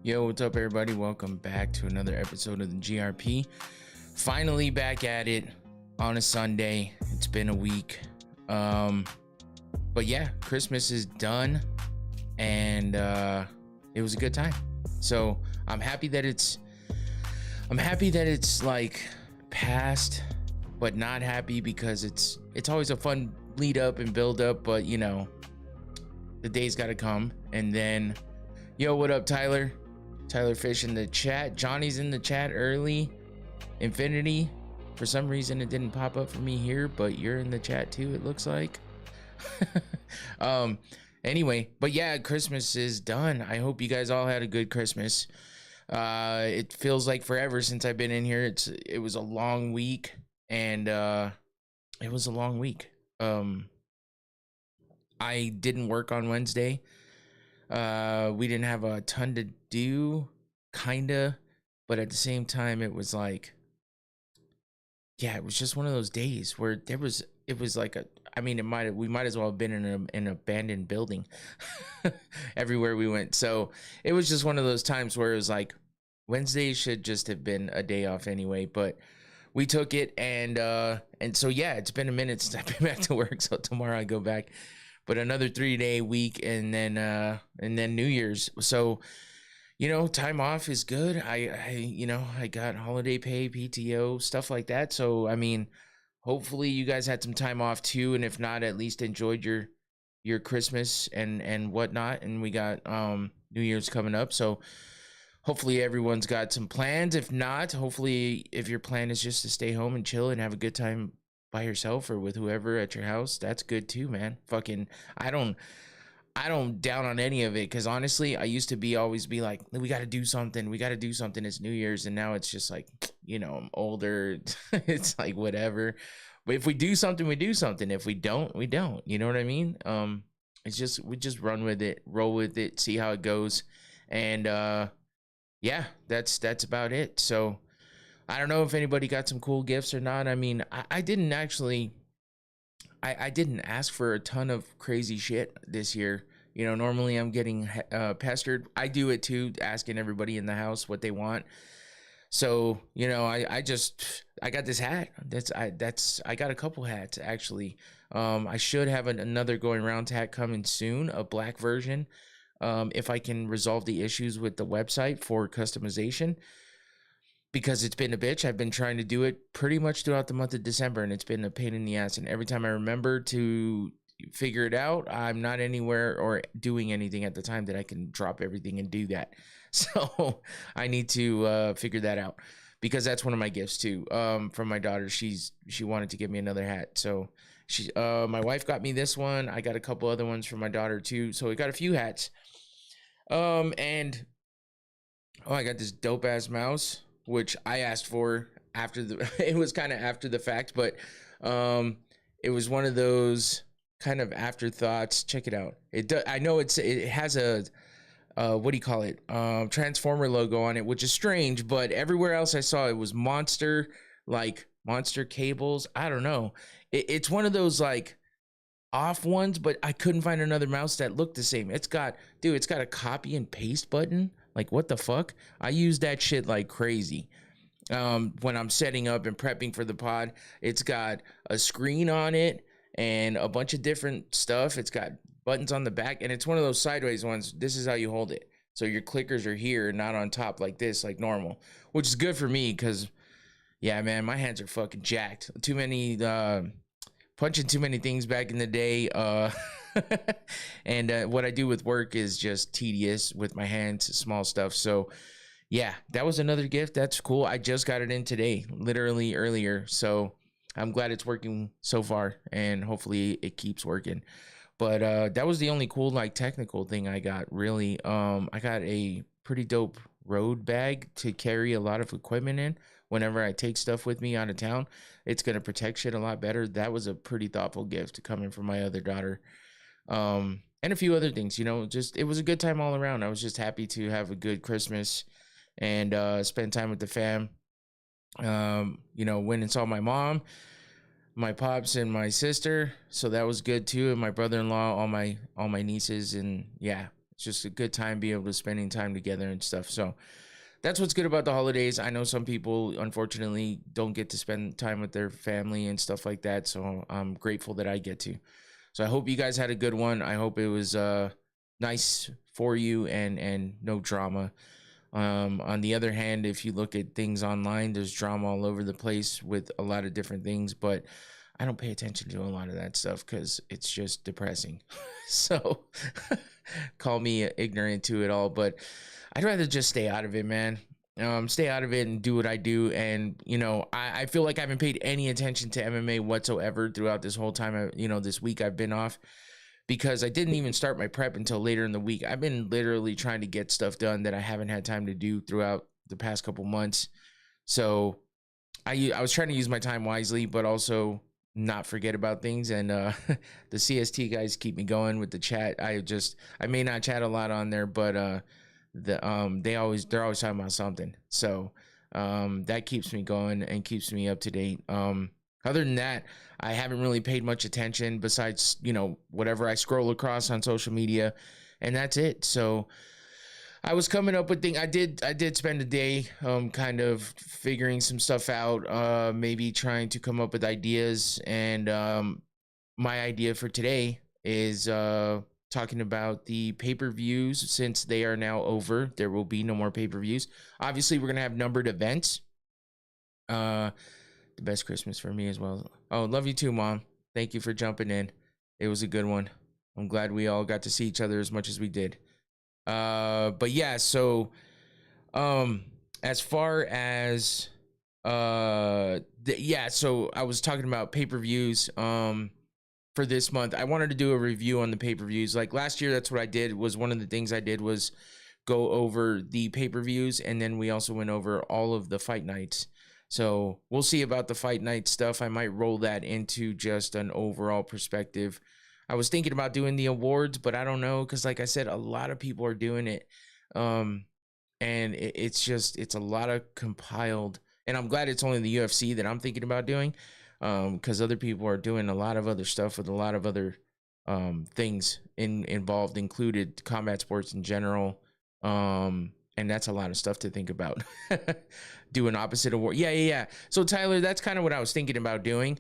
Yo, what's up, everybody? Welcome back to another episode of the GRP. Finally back at it on a Sunday. It's been a week. But yeah, Christmas is done and it was a good time. So I'm happy that it's like past, but not happy because it's always a fun lead up and build up, but you know, the day's gotta come. And then, yo, what up, Tyler? Tyler Fish in the chat. Johnny's in the chat early. Infinity. For some reason it didn't pop up for me here, but you're in the chat too, it looks like. Anyway, but yeah, Christmas is done. I hope you guys all had a good Christmas. It feels like forever since I've been in here. It was a long week, and it was a long week. I didn't work on Wednesday. We didn't have a ton to do, kinda, but at the same time it was like, yeah, it was just one of those days where it was like we might as well have been in an abandoned building everywhere we went. So it was just one of those times where it was like Wednesday should just have been a day off anyway, but we took it. And so yeah, it's been a minute since I've been back to work, so tomorrow I go back. But another 3-day week, and then New Year's. So, you know, time off is good. I got holiday pay, PTO, stuff like that. So, I mean, hopefully you guys had some time off too, and if not, at least enjoyed your Christmas and whatnot. And we got New Year's coming up, so hopefully everyone's got some plans. If not, hopefully if your plan is just to stay home and chill and have a good time by yourself or with whoever at your house, that's good too, man. Fucking I don't down on any of it, because honestly I used to always be like, we got to do something, it's New Year's, and now it's just like, you know, I'm older. It's like whatever, but if we do something, we do something. If we don't, we don't, you know what I mean? It's just, we just run with it, roll with it, see how it goes. And yeah, that's about it. So I don't know if anybody got some cool gifts or not. I mean, I didn't actually, I didn't ask for a ton of crazy shit this year. You know, normally I'm getting pestered. I do it too, asking everybody in the house what they want. So, you know, I got this hat. I got a couple hats actually. I should have another going around hat coming soon, a black version. If I can resolve the issues with the website for customization, because it's been a bitch. I've been trying to do it pretty much throughout the month of December, and it's been a pain in the ass. And every time I remember to figure it out, I'm not anywhere or doing anything at the time that I can drop everything and do that. So I need to figure that out, because that's one of my gifts too, from my daughter. She wanted to give me another hat. So my wife got me this one. I got a couple other ones for my daughter too. So we got a few hats. I got this dope ass mouse, which I asked for after it was kind of after the fact, but it was one of those kind of afterthoughts. Check it out. I know it has a what do you call it? Transformer logo on it, which is strange, but everywhere else I saw it was Monster, like Monster cables. I don't know. It's one of those like off ones, but I couldn't find another mouse that looked the same. It's got a copy and paste button. Like, what the fuck? I use that shit like crazy. When I'm setting up and prepping for the pod, it's got a screen on it and a bunch of different stuff. It's got buttons on the back, and it's one of those sideways ones. This is how you hold it. So your clickers are here, not on top like this, like normal, which is good for me because, yeah, man, my hands are fucking jacked. Too many, punching too many things back in the day. And what I do with work is just tedious with my hands, small stuff. So yeah, that was another gift. That's cool. I just got it in today, literally earlier. So I'm glad it's working so far, and hopefully it keeps working. But that was the only cool, like, technical thing I got, really. I got a pretty dope road bag to carry a lot of equipment in whenever I take stuff with me out of town. It's going to protect shit a lot better. That was a pretty thoughtful gift coming from my other daughter. And a few other things, you know, just, it was a good time all around. I was just happy to have a good Christmas and spend time with the fam. You know, went and saw my mom, my pops, and my sister, so that was good too, and my brother-in-law, all my nieces, and yeah, It's just a good time being able to spending time together and stuff. So that's what's good about the holidays. I know some people unfortunately don't get to spend time with their family and stuff like that. So I'm grateful that I get to. So I hope you guys had a good one. I hope it was nice for you and no drama. On the other hand, if you look at things online, there's drama all over the place with a lot of different things, but I don't pay attention to a lot of that stuff because it's just depressing. So call me ignorant to it all, but I'd rather just stay out of it, man. Stay out of it and do what I do. And, you know, I feel like I haven't paid any attention to MMA whatsoever throughout this whole time, this week I've been off, because I didn't even start my prep until later in the week. I've been literally trying to get stuff done that I haven't had time to do throughout the past couple months. So I was trying to use my time wisely, but also not forget about things. And the CST guys keep me going with the chat. I may not chat a lot on there, but they're always talking about something. So that keeps me going and keeps me up to date. Other than that, I haven't really paid much attention besides, whatever I scroll across on social media, and that's it. So I was coming up with things. I did spend a day kind of figuring some stuff out, maybe trying to come up with ideas. And my idea for today is talking about the pay-per-views. Since they are now over, there will be no more pay-per-views. Obviously, we're going to have numbered events. The best Christmas for me as well. Oh, love you too, Mom. Thank you for jumping in. It was a good one. I'm glad we all got to see each other as much as we did. But yeah, so as far as so I was talking about pay-per-views for this month. I wanted to do a review on the pay-per-views. Like last year, that's what I did. Was one of the things I did was go over the pay-per-views, and then we also went over all of the fight nights. So we'll see about the fight night stuff. I might roll that into just an overall perspective. I was thinking about doing the awards, but I don't know, because like I said, a lot of people are doing it. And it's a lot of compiled, and I'm glad it's only the UFC that I'm thinking about doing, because other people are doing a lot of other stuff with a lot of other things involved, included combat sports in general. And that's a lot of stuff to think about. Do an opposite award. Yeah. So Tyler, that's kind of what I was thinking about doing.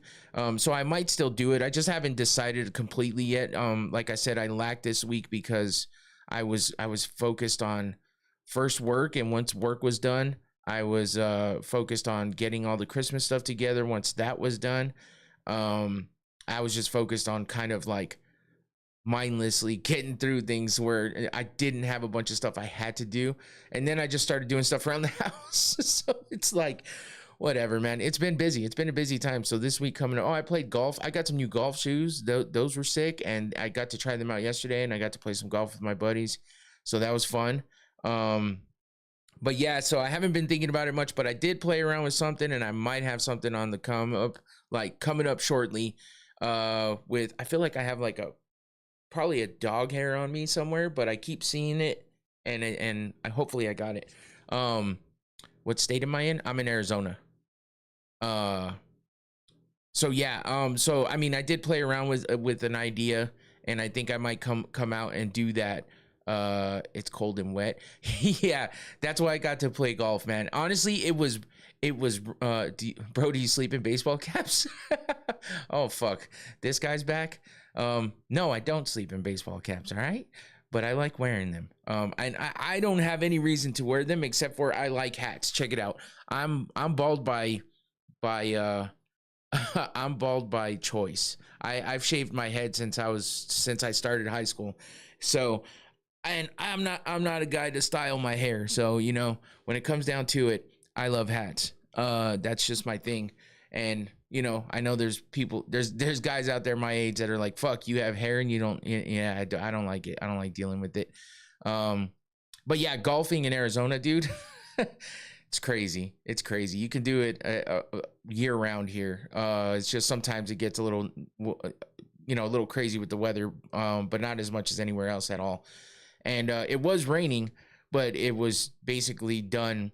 So I might still do it. I just haven't decided completely yet. Like I said, I lacked this week because I was focused on first work, and once work was done, I was focused on getting all the Christmas stuff together. Once that was done, I was just focused on kind of like mindlessly getting through things where I didn't have a bunch of stuff I had to do. And then I just started doing stuff around the house. So it's like, whatever, man. It's been busy. It's been a busy time. So this week coming up, I played golf. I got some new golf shoes. Those were sick. And I got to try them out yesterday, and I got to play some golf with my buddies. So that was fun. But yeah, so I haven't been thinking about it much, but I did play around with something, and I might have something on the coming up shortly. I feel like I have like probably a dog hair on me somewhere, but I keep seeing it, and hopefully I got it. What state am I in? I'm in Arizona. So yeah, so I mean, I did play around with an idea, and I think I might come out and do that. It's cold and wet. Yeah, that's why I got to play golf, man. Honestly, it was bro, do you sleep in baseball caps? Oh fuck, this guy's back. No, I don't sleep in baseball caps, all right? But I like wearing them. And I don't have any reason to wear them except for I like hats. Check it out. I'm bald by I'm bald by choice. I've shaved my head since I started high school. So, and I'm not a guy to style my hair. So, when it comes down to it, I love hats. That's just my thing. And I know there's guys out there my age that are like, fuck, you have hair and you don't. Yeah, I don't like it. I don't like dealing with it. But yeah, golfing in Arizona, dude, it's crazy. It's crazy. You can do it year round here. It's just sometimes it gets a little, a little crazy with the weather, but not as much as anywhere else at all. And it was raining, but it was basically done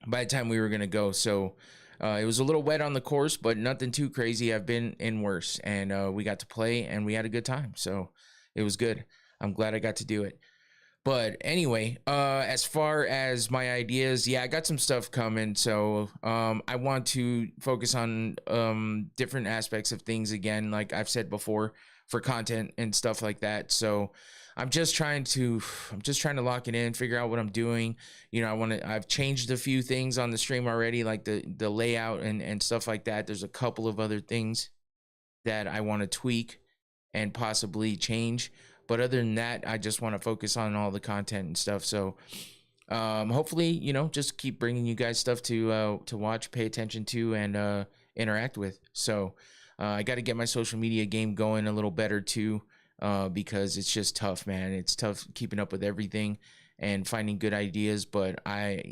by the time we were going to go. So it was a little wet on the course, but nothing too crazy. I've been in worse, and we got to play, and we had a good time. So it was good. I'm glad I got to do it. But anyway, as far as my ideas, yeah, I got some stuff coming. So I want to focus on different aspects of things again, like I've said before, for content and stuff like that. So I'm just trying to lock it in, figure out what I'm doing. You know, I've changed a few things on the stream already, like the layout and stuff like that. There's a couple of other things that I want to tweak and possibly change. But other than that, I just want to focus on all the content and stuff. So hopefully, you know, just keep bringing you guys stuff to watch, pay attention to, and interact with. So I got to get my social media game going a little better too, because it's just tough, man. It's tough keeping up with everything and finding good ideas. But I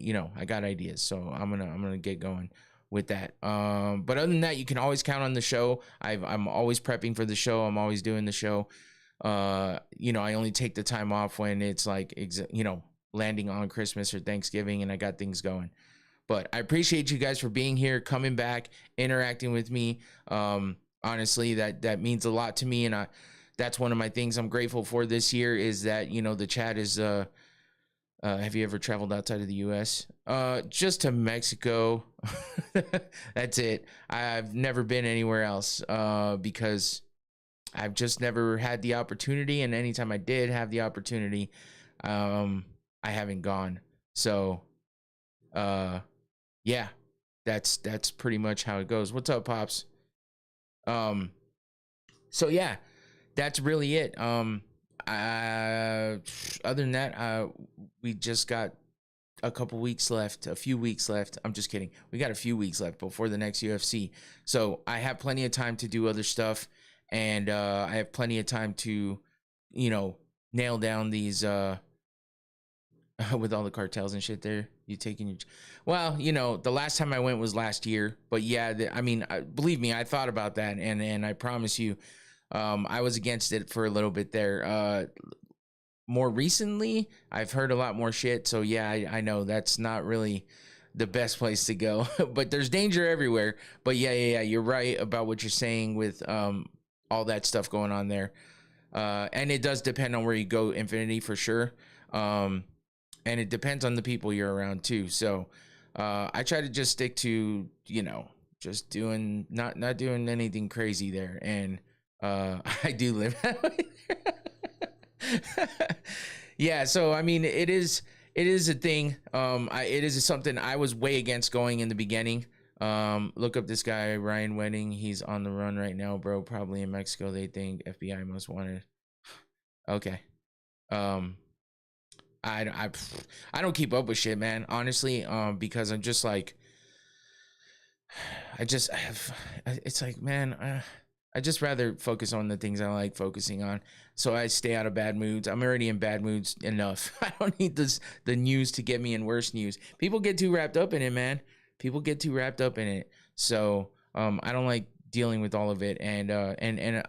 got ideas, so I'm gonna get going with that. But other than that, you can always count on the show. I'm always prepping for the show. I'm always doing the show. You know, I only take the time off when it's like, you know, landing on Christmas or Thanksgiving and I got things going. But I appreciate you guys for being here, coming back, interacting with me. Honestly, that means a lot to me. And that's one of my things I'm grateful for this year is that, you know, the chat is, have you ever traveled outside of the US? Just to Mexico. That's it. I've never been anywhere else, because I've just never had the opportunity, and anytime I did have the opportunity, I haven't gone. So, yeah, that's pretty much how it goes. What's up, Pops? So yeah, that's really it. Other than that, we just got a few weeks left. I'm just kidding. We got a few weeks left before the next UFC. So I have plenty of time to do other stuff. And I have plenty of time to, you know, nail down these, with all the cartels and shit there. You taking your, well, you know, the last time I went was last year. But yeah, I mean, believe me, I thought about that. And I promise you, I was against it for a little bit there. More recently, I've heard a lot more shit. So yeah, I know that's not really the best place to go. But there's danger everywhere. But yeah, you're right about what you're saying with all that stuff going on there. And it does depend on where you go, Infinity, for sure. And it depends on the people you're around too. So I try to just stick to, you know, just doing not doing anything crazy there. And I do live that way. Yeah, so I mean, it is a thing. It is something I was way against going in the beginning. Look up this guy, Ryan Wedding. He's on the run right now, bro. Probably in Mexico. They think FBI most wanted. Okay. I don't keep up with shit, man. Honestly, because I'm just like, it's like, man, I just rather focus on the things I like focusing on, so I stay out of bad moods. I'm already in bad moods enough. I don't need the news to get me in worse news. People get too wrapped up in it, man. People get too wrapped up in it. So I don't like dealing with all of it. And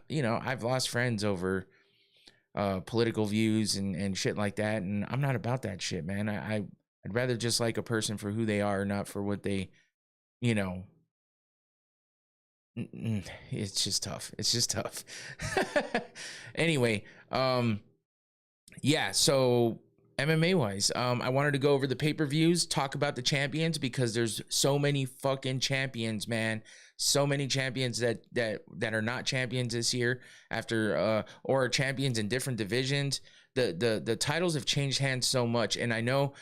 you know, I've lost friends over political views and shit like that. And I'm not about that shit, man. I'd rather just like a person for who they are, not for what they, you know. It's just tough. It's just tough. Anyway, yeah, so MMA wise, I wanted to go over the pay-per-views, talk about the champions, because there's so many fucking champions, man. So many champions that are not champions this year after or are champions in different divisions. The titles have changed hands so much, and I know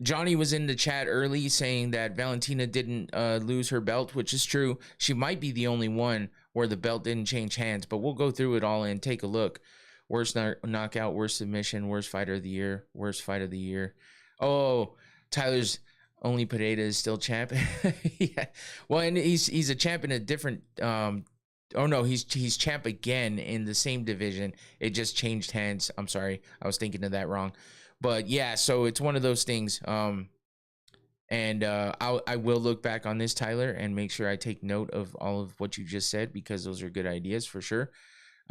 Johnny was in the chat early saying that Valentina didn't lose her belt, which is true. She might be the only one where the belt didn't change hands, but we'll go through it all and take a look. Worst knockout, worst submission, worst fighter of the year, worst fight of the year. Oh, Tyler's only Pineda is still champ. Yeah. Well, and he's a champ in a different oh no, he's champ again in the same division. It just changed hands. I'm sorry. I was thinking of that wrong. But yeah, so it's one of those things. And I will look back on this, Tyler, and make sure I take note of all of what you just said, because those are good ideas for sure.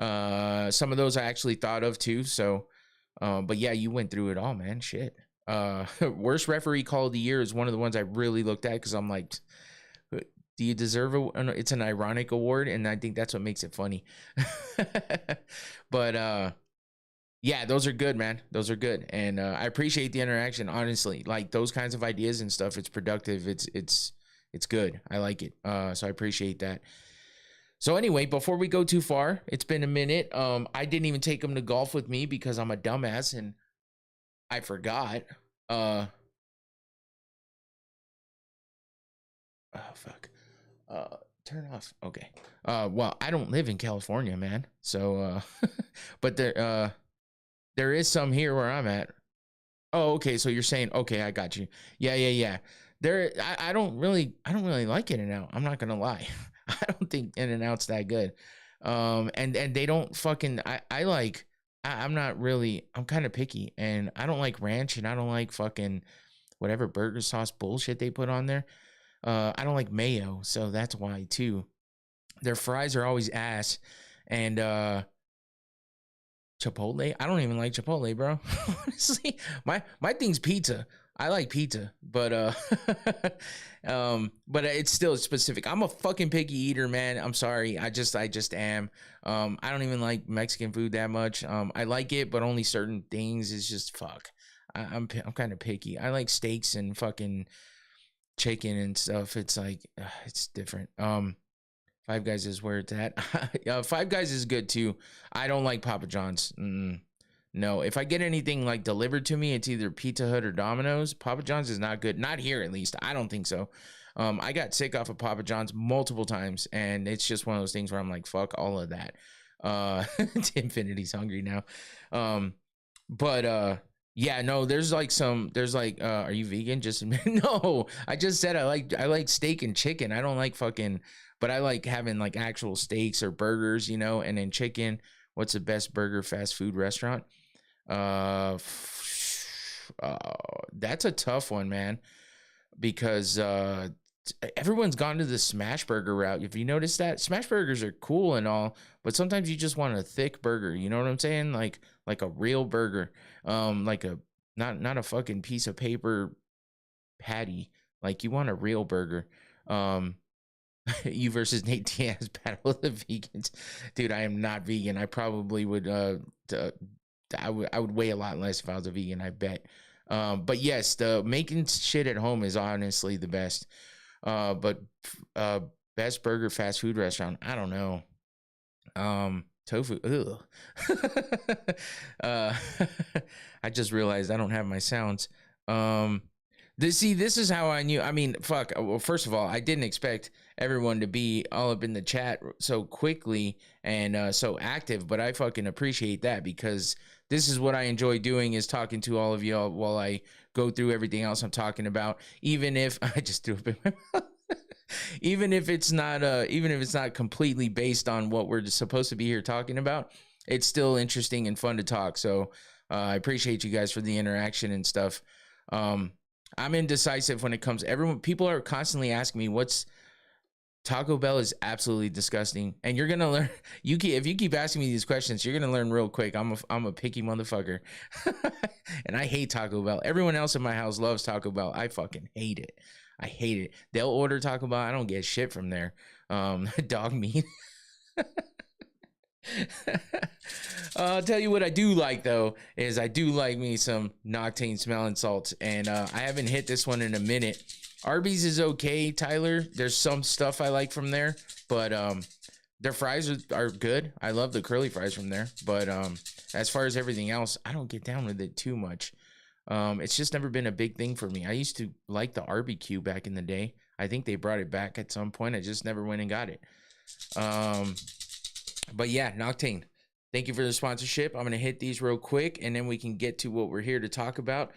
Some of those I actually thought of too. So, but yeah, you went through it all, man. Shit. Worst referee call of the year is one of the ones I really looked at, because I'm like, do you deserve it's an ironic award, and I think that's what makes it funny. But Yeah, those are good, man. Those are good, and I appreciate the interaction. Honestly, like those kinds of ideas and stuff. It's productive. It's good. I like it. So I appreciate that. So anyway, before we go too far, it's been a minute. I didn't even take him to golf with me because I'm a dumbass and I forgot. Oh fuck. Turn off. Okay. Well, I don't live in California, man. So but there is some here where I'm at. Oh, okay. So you're saying, okay, I got you. Yeah. I don't really like In-N-Out. I'm not gonna lie. I don't think In-N-Out's that good. And they don't fucking. I'm not really. I'm kind of picky, and I don't like ranch, and I don't like fucking whatever burger sauce bullshit they put on there. I don't like mayo, so that's why too. Their fries are always ass, and Chipotle. I don't even like Chipotle, bro. Honestly, my thing's pizza. I like pizza, but but it's still specific. I'm a fucking picky eater, man. I'm sorry. I just am. I don't even like Mexican food that much. I like it, but only certain things. It's just fuck. I'm kind of picky. I like steaks and fucking chicken and stuff. It's like it's different. Five Guys is where it's at. Five Guys is good too. I don't like Papa John's. No, if I get anything like delivered to me, it's either Pizza Hut or Domino's. Papa John's is not good. Not here, at least. I don't think so. I got sick off of Papa John's multiple times, and it's just one of those things where I'm like, fuck all of that. Infinity's hungry now. Yeah, no, there's like, are you vegan? Just no, I just said I like steak and chicken. I don't like fucking, but I like having like actual steaks or burgers, you know, and then chicken. What's the best burger fast food restaurant? That's a tough one, man, because everyone's gone to the smash burger route. If you notice that, smash burgers are cool and all, but sometimes you just want a thick burger. You know what I'm saying? Like a real burger, like a not a fucking piece of paper patty. Like you want a real burger. You versus Nate Diaz, battle of the vegans, dude. I am not vegan. I probably would. I would weigh a lot less if I was a vegan, I bet. But yes, the making shit at home is honestly the best. But best burger fast food restaurant, I don't know. Tofu. I just realized I don't have my sounds. This is how I knew. I mean, fuck. Well, first of all, I didn't expect everyone to be all up in the chat so quickly and so active, but I fucking appreciate that because this is what I enjoy doing, is talking to all of y'all while I go through everything else I'm talking about. Even if I just threw up in my mouth. Even if it's not completely based on what we're supposed to be here talking about, it's still interesting and fun to talk. So I appreciate you guys for the interaction and stuff. I'm indecisive when it comes. People are constantly asking me what's Taco Bell is absolutely disgusting, and you're gonna learn. If you keep asking me these questions, you're gonna learn real quick. I'm a picky motherfucker, and I hate Taco Bell. Everyone else in my house loves Taco Bell. I fucking hate it. I hate it. They'll order Taco Bell. I don't get shit from there. Dog meat. I'll tell you what I do like though, is I do like me some Noctane smelling salts, and I haven't hit this one in a minute. Arby's is okay, Tyler. There's some stuff I like from there, but their fries are good. I love the curly fries from there, but as far as everything else, I don't get down with it too much. It's just never been a big thing for me. I used to like the RBQ back in the day. I think they brought it back at some point. I just never went and got it. But yeah, Noctane, thank you for the sponsorship. I'm going to hit these real quick, and then we can get to what we're here to talk about.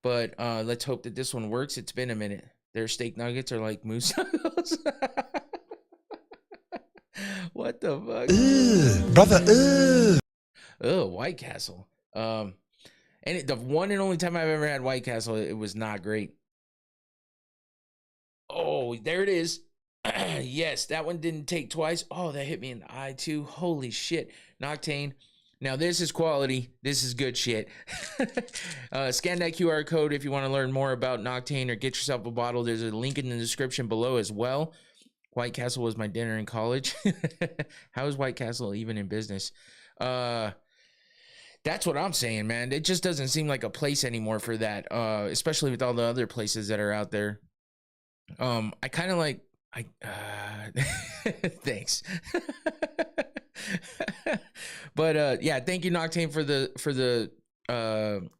But let's hope that this one works. It's been a minute. Their steak nuggets are like moose knuckles. What the fuck? Brother, Oh, White Castle. And the one and only time I've ever had White Castle, it was not great. Oh, there it is. Yes, that one didn't take twice. Oh, that hit me in the eye too. Holy shit. Noctane. Now this is quality. This is good shit. Scan that QR code if you want to learn more about Noctane or get yourself a bottle. There's a link in the description below as well. White Castle was my dinner in college. How is White Castle even in business? That's what I'm saying, man. It just doesn't seem like a place anymore for that, especially with all the other places that are out there. I kind of like, thanks. But yeah, thank you, Noctane, for the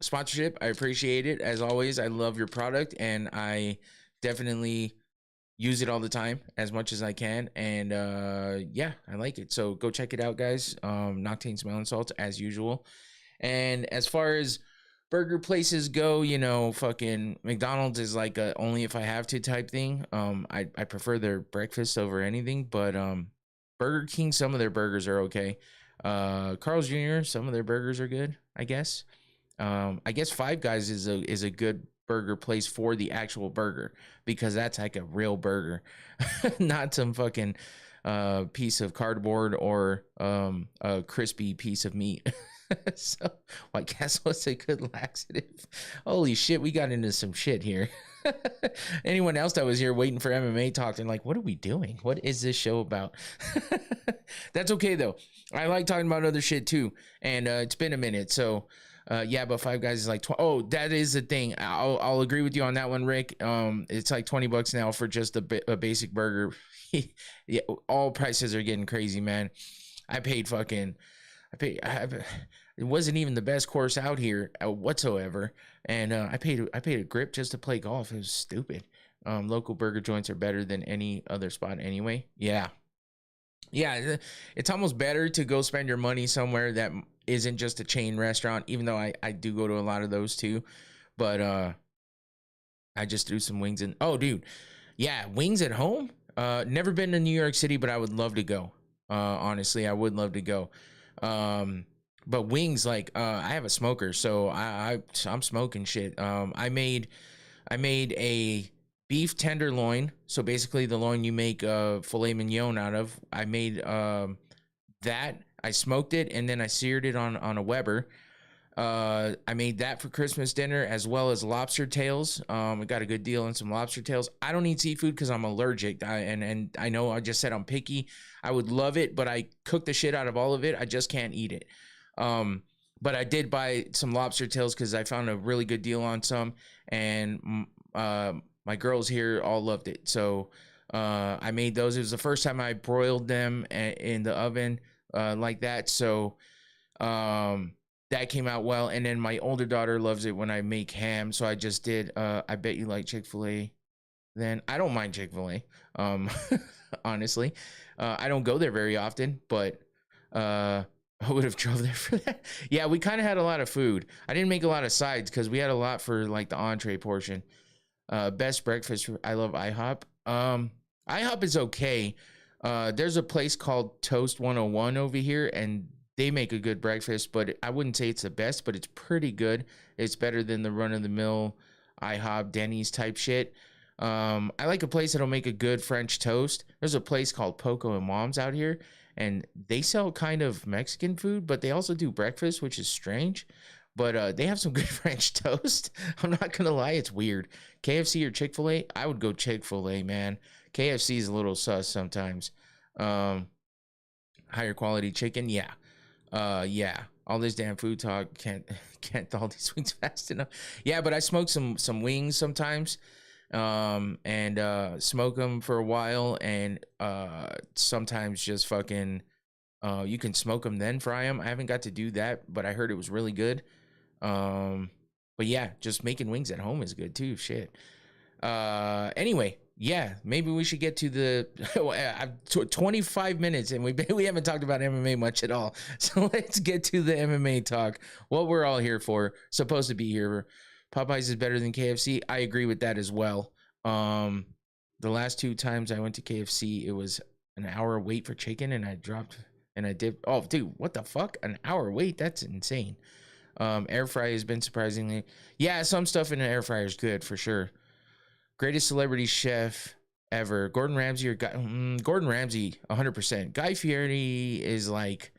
sponsorship. I appreciate it as always. I love your product, and I definitely use it all the time as much as I can. And yeah, I like it. So go check it out, guys. Noctane Smelling Salts as usual. And as far as burger places go, you know, fucking McDonald's is like a only if I have to type thing. I prefer their breakfast over anything, but Burger King, some of their burgers are okay. Carl's Jr., some of their burgers are good, I guess. I guess Five Guys is a good burger place for the actual burger, because that's like a real burger, not some fucking piece of cardboard or a crispy piece of meat. So White Castle's a good laxative. Holy shit, we got into some shit here. Anyone else that was here waiting for MMA talk, they're like, what are we doing? What is this show about? That's okay though. I like talking about other shit too, and it's been a minute. So yeah, but Five Guys is like oh, that is the thing. I'll agree with you on that one, Rick. It's like $20 now for just a basic burger. Yeah, all prices are getting crazy, man. I paid it wasn't even the best course out here whatsoever, and I paid a grip just to play golf. It was stupid. Local burger joints are better than any other spot anyway. Yeah, it's almost better to go spend your money somewhere that isn't just a chain restaurant, even though I do go to a lot of those too. But I just threw some wings in. Oh, dude, yeah, wings at home. Never been to New York City, but I would love to go. Honestly, I would love to go. But wings, like I have a smoker, so I'm smoking shit. I made a beef tenderloin, so basically the loin you make filet mignon out of. I made that. I smoked it, and then I seared it on a Weber. I made that for Christmas dinner, as well as lobster tails. I got a good deal on some lobster tails. I don't eat seafood because I'm allergic, and I know I just said I'm picky. I would love it, but I cook the shit out of all of it. I just can't eat it. But I did buy some lobster tails because I found a really good deal on some, and my girls here all loved it. So I made those. It was the first time I broiled them in the oven like that. So that came out well. And then my older daughter loves it when I make ham. So I just did, I bet you like Chick-fil-A. Then I don't mind Chick-fil-A. Honestly, I don't go there very often, but I would have drove there for that. Yeah, we kind of had a lot of food. I didn't make a lot of sides because we had a lot for like the entree portion. Best breakfast, I love IHOP. IHOP is okay. There's a place called Toast 101 over here, and they make a good breakfast, but I wouldn't say it's the best, but it's pretty good. It's better than the run-of-the-mill IHOP, Denny's type shit. I like a place that'll make a good French toast. There's a place called Poco and Mom's out here, and they sell kind of Mexican food, but they also do breakfast, which is strange. But they have some good French toast. I'm not gonna lie, it's weird. KFC or Chick-fil-A? I would go Chick-fil-A, man. KFC is a little sus sometimes. Higher quality chicken, yeah. Yeah, all this damn food talk can't thaw these wings fast enough. Yeah, but I smoke some wings sometimes, and smoke them for a while, and sometimes just fucking you can smoke them then fry them. I haven't got to do that, but I heard it was really good. But yeah, just making wings at home is good too. Shit. Anyway, yeah, maybe we should get to the 25 minutes, and we haven't talked about MMA much at all. So let's get to the MMA talk. What we're all here for, supposed to be here. Popeyes is better than KFC. I agree with that as well. The last 2 times I went to KFC, it was an hour wait for chicken, and I dropped and I dipped. Oh, dude, what the fuck? An hour wait? That's insane. Air fry has been surprisingly, yeah, some stuff in an air fryer is good for sure. Greatest celebrity chef ever, Gordon Ramsay or Gordon Ramsay, 100%. Guy Fieri is like,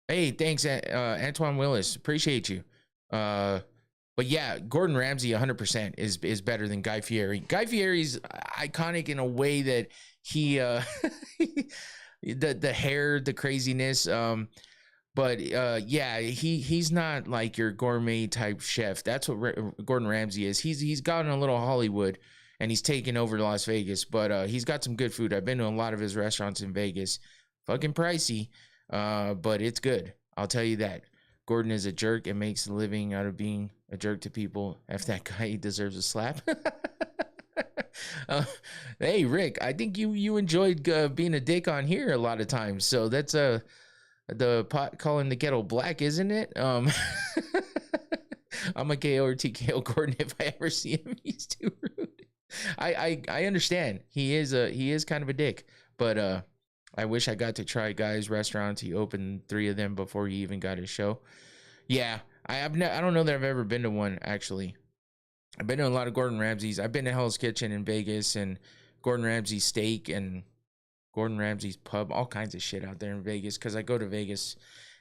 hey, thanks, Antoine Willis, appreciate you. But yeah, Gordon Ramsay, 100% is better than Guy Fieri. Guy Fieri's iconic in a way that he, the hair, the craziness. But yeah, he's not like your gourmet type chef. That's what Gordon Ramsay is. He's gotten a little Hollywood, and he's taken over Las Vegas. But he's got some good food. I've been to a lot of his restaurants in Vegas. Fucking pricey, but it's good. I'll tell you that. Gordon is a jerk and makes a living out of being a jerk to people. F that guy, he deserves a slap. Hey Rick, I think you enjoyed being a dick on here a lot of times. So that's the pot calling the kettle black, isn't it? I'm a KO or TKO Gordon if I ever see him. He's too rude. I understand. He is kind of a dick, but I wish I got to try Guy's restaurants. He opened 3 of them before he even got his show. Yeah, I don't know that I've ever been to one, actually. I've been to a lot of Gordon Ramsay's. I've been to Hell's Kitchen in Vegas and Gordon Ramsay's Steak and Gordon Ramsay's Pub, all kinds of shit out there in Vegas because I go to Vegas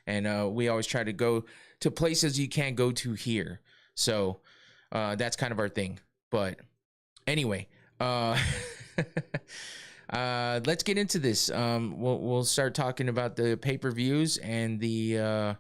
and we always try to go to places you can't go to here. So that's kind of our thing. But anyway, let's get into this. We'll start talking about the pay-per-views and the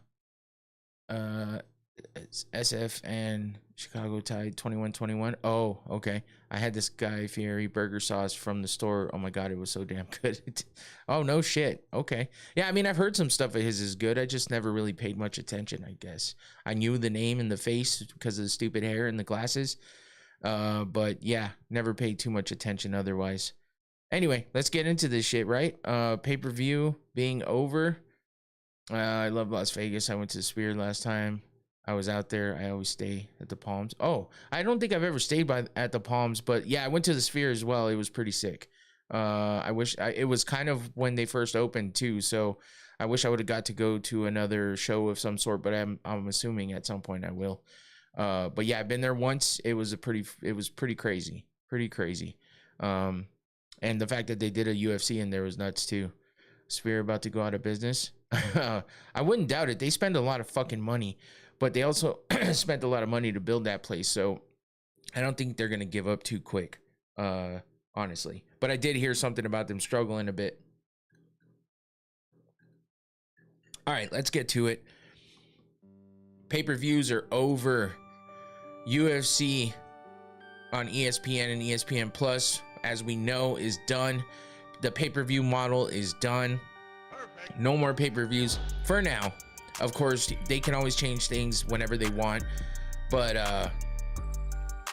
SF and Chicago Tide 21-21. Oh, okay. I had this Guy Fieri burger sauce from the store. Oh my god, it was so damn good. Oh no shit. Okay. Yeah, I mean, I've heard some stuff of his is good. I just never really paid much attention, I guess. I knew the name and the face because of the stupid hair and the glasses. But yeah, never paid too much attention otherwise. Anyway, let's get into this shit, right? Pay-per-view being over. I love Las Vegas. I went to the Sphere last time I was out there. I always stay at the Palms. Oh, I don't think I've ever stayed at the Palms, but yeah, I went to the Sphere as well. It was pretty sick. It was kind of when they first opened too, so I wish I would have got to go to another show of some sort, but I'm assuming at some point I will. But yeah, I've been there once. It was pretty crazy. And the fact that they did a UFC in there was nuts too. Sphere about to go out of business. I wouldn't doubt it. They spend a lot of fucking money, but they also spent a lot of money to build that place. So I don't think they're going to give up too quick, honestly. But I did hear something about them struggling a bit. All right, let's get to it. Pay-per-views are over. UFC on ESPN and ESPN Plus, as we know, is done. The pay-per-view model is done. No more pay-per-views for now. Of course, they can always change things whenever they want. But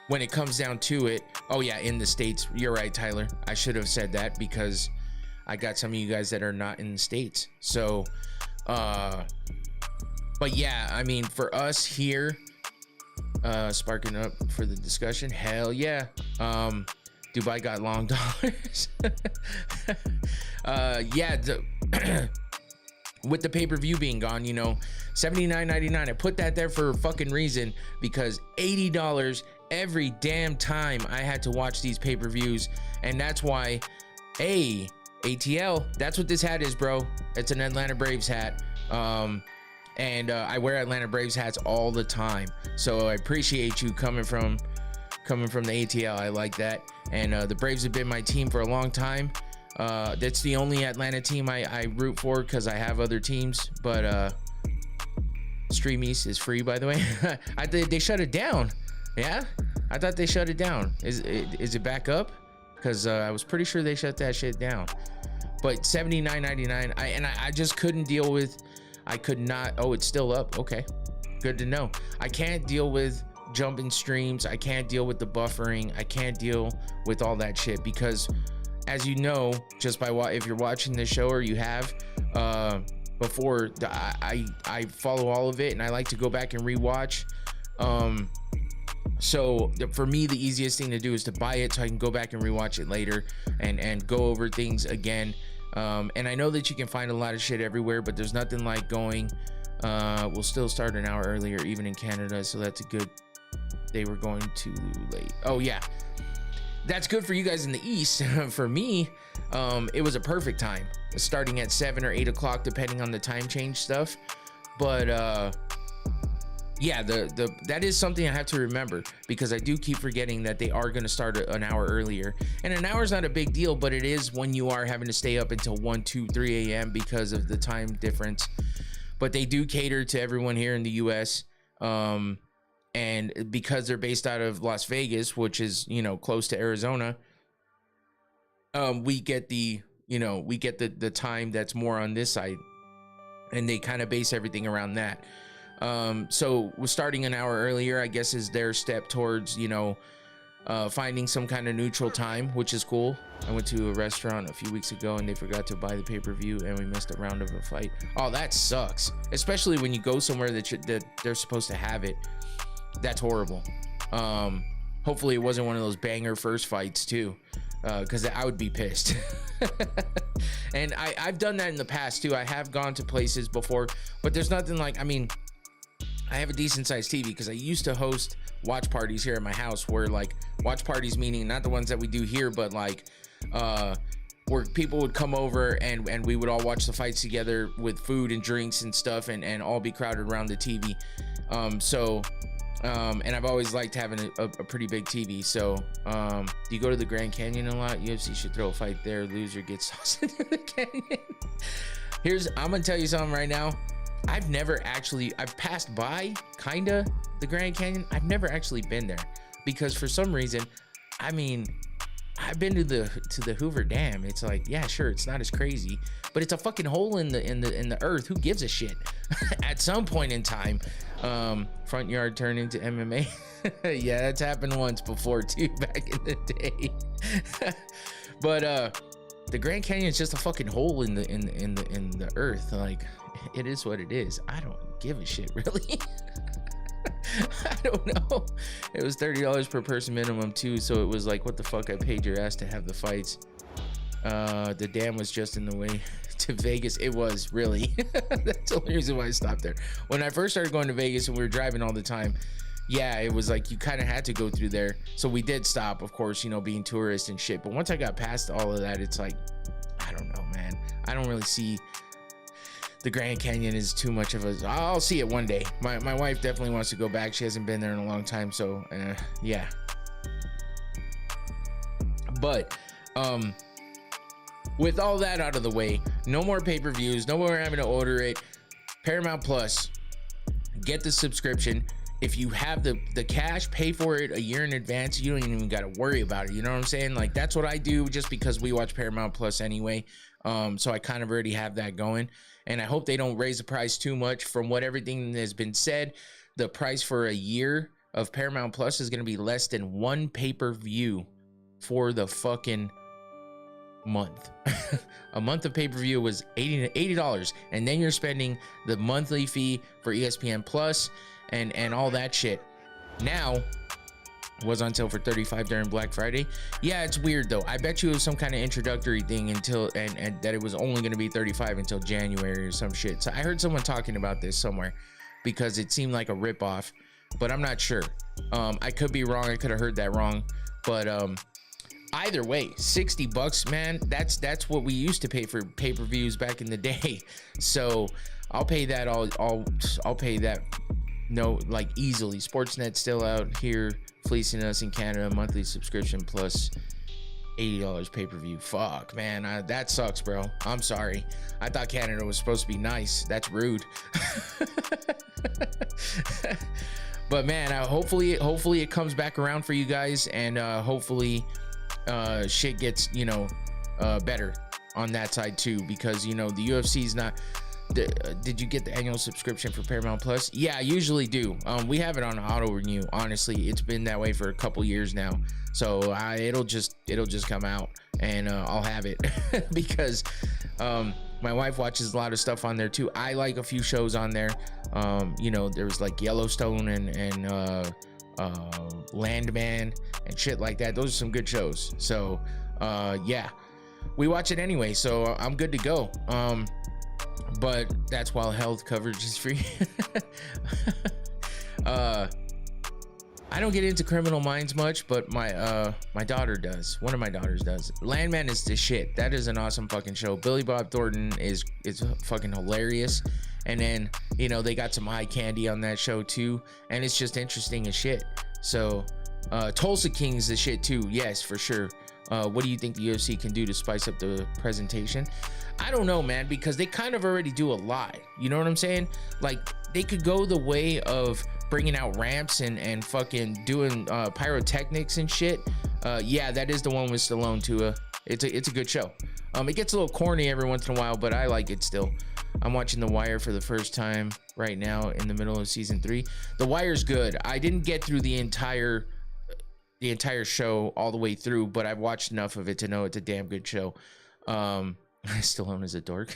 when it comes down to it, oh yeah, in the States, you're right, Tyler. I should have said that because I got some of you guys that are not in the States. So, but yeah, I mean, for us here, sparking up for the discussion, hell yeah. Dubai got long dollars. Yeah, with the pay-per-view being gone, you know, $79.99. I put that there for a fucking reason, because $80 every damn time I had to watch these pay-per-views. And that's why, hey, ATL, that's what this hat is, bro. It's an Atlanta Braves hat. And I wear Atlanta Braves hats all the time. So I appreciate you coming from the ATL. I like that. And the Braves have been my team for a long time. That's the only Atlanta team I root for, because I have other teams. But Stream East is free, by the way. I think they shut it down. Yeah, I thought they shut it down. Is it back up? Because I was pretty sure they shut that shit down. But $79.99. I just couldn't deal with. I could not. Oh, it's still up. Okay, good to know. I can't deal with jumping streams. I can't deal with the buffering. I can't deal with all that shit, because as you know, just by if you're watching this show, or you have before, I follow all of it, and I like to go back and rewatch. So for me, the easiest thing to do is to buy it so I can go back and rewatch it later and go over things again. And I know that you can find a lot of shit everywhere, but there's nothing like going. We'll still start an hour earlier, even in Canada, so that's a good. They were going too late. Oh yeah, that's good for you guys in the East. For me, it was a perfect time, starting at 7 or 8 o'clock, depending on the time change stuff. But yeah, that is something I have to remember, because I do keep forgetting that they are going to start an hour earlier. And an hour is not a big deal, but it is when you are having to stay up until 1, 2, 3 a.m. because of the time difference. but they do cater to everyone here in the US. And because they're based out of Las Vegas, which is, you know, close to Arizona, we get the time that's more on this side, and they kind of base everything around that. So we're starting an hour earlier, I guess, is their step towards, you know, finding some kind of neutral time, which is cool. I went to a restaurant a few weeks ago and they forgot to buy the pay-per-view and we missed a round of a fight. Oh, that sucks, especially when you go somewhere that they're supposed to have it. That's horrible. Hopefully it wasn't one of those banger first fights too, because I would be pissed. And I've done that in the past too. I have gone to places before, but there's nothing like, I mean, I have a decent sized TV because I used to host watch parties here at my house, where like watch parties meaning not the ones that we do here, but like where people would come over and we would all watch the fights together with food and drinks and stuff, and all be crowded around the TV. And I've always liked having a pretty big TV. So do you go to the Grand Canyon a lot? UFC should throw a fight there. Loser gets tossed into the canyon. I'm gonna tell you something right now. I've passed by kinda the Grand Canyon. I've never actually been there because for some reason, I mean, I've been to the Hoover Dam. It's like, yeah, sure, it's not as crazy, but it's a fucking hole in the earth. Who gives a shit? At some point in time, front yard turned into MMA. Yeah, that's happened once before too, back in the day. But the Grand Canyon is just a fucking hole in the earth. Like, it is what it is. I don't give a shit, really. I don't know. It was $30 per person minimum too, so it was like, what the fuck? I paid your ass to have the fights. The dam was just in the way to Vegas. It was, really. That's the only reason why I stopped there. When I first started going to Vegas and we were driving all the time, yeah, it was like you kind of had to go through there. So we did stop, of course, you know, being tourists and shit. But once I got past all of that, it's like, I don't know, man. I don't really see the Grand Canyon is too much of a... I'll see it one day. My wife definitely wants to go back. She hasn't been there in a long time, so yeah. But with all that out of the way, no more pay-per-views, no more having to order it. Paramount Plus, get the subscription. If you have the cash, pay for it a year in advance. You don't even got to worry about it. You know what I'm saying? Like, that's what I do just because we watch Paramount Plus anyway. So I kind of already have that going. And I hope they don't raise the price too much. From what everything has been said, the price for a year of Paramount Plus is going to be less than one pay-per-view for the fucking month. A month of pay-per-view was $80, and then you're spending the monthly fee for ESPN Plus and all that shit. Now was on sale for $35 during Black Friday. Yeah, it's weird though. I bet you it was some kind of introductory thing until and that it was only going to be $35 until January or some shit. So I heard someone talking about this somewhere because it seemed like a ripoff, but I'm not sure. I could be wrong. I could have heard that wrong, but either way, $60, man. That's what we used to pay for pay-per-views back in the day. So I'll pay that. I'll pay that. No, like easily. Sportsnet's still out here fleecing us in Canada. Monthly subscription plus $80 pay-per-view. Fuck, man, that sucks, bro. I'm sorry. I thought Canada was supposed to be nice. That's rude. But man, hopefully it comes back around for you guys, and hopefully shit gets, you know, better on that side too, because, you know, the UFC's not... Did you get the annual subscription for Paramount Plus? Yeah, I usually do. We have it on auto renew. Honestly, it's been that way for a couple years now, so it'll just come out and I'll have it because my wife watches a lot of stuff on there too. I like a few shows on there. You know, there's like Yellowstone and Landman and shit like that. Those are some good shows. So yeah, we watch it anyway, so I'm good to go. But that's while health coverage is free. I don't get into Criminal Minds much, but my daughter does. One of my daughters does. Landman is the shit. That is an awesome fucking show. Billy Bob Thornton is fucking hilarious. And then, you know, they got some eye candy on that show too, and it's just interesting as shit. So Tulsa King's the shit too. Yes, for sure. What do you think the UFC can do to spice up the presentation? I don't know, man, because they kind of already do a lot. You know what I'm saying? Like, they could go the way of bringing out ramps and fucking doing pyrotechnics and shit. Yeah, that is the one with Stallone too. It's a good show. It gets a little corny every once in a while, but I like it still. I'm watching The Wire for the first time right now in the middle of season 3. The Wire's good. I didn't get through the entire show all the way through, but I've watched enough of it to know it's a damn good show. Stallone is a dork,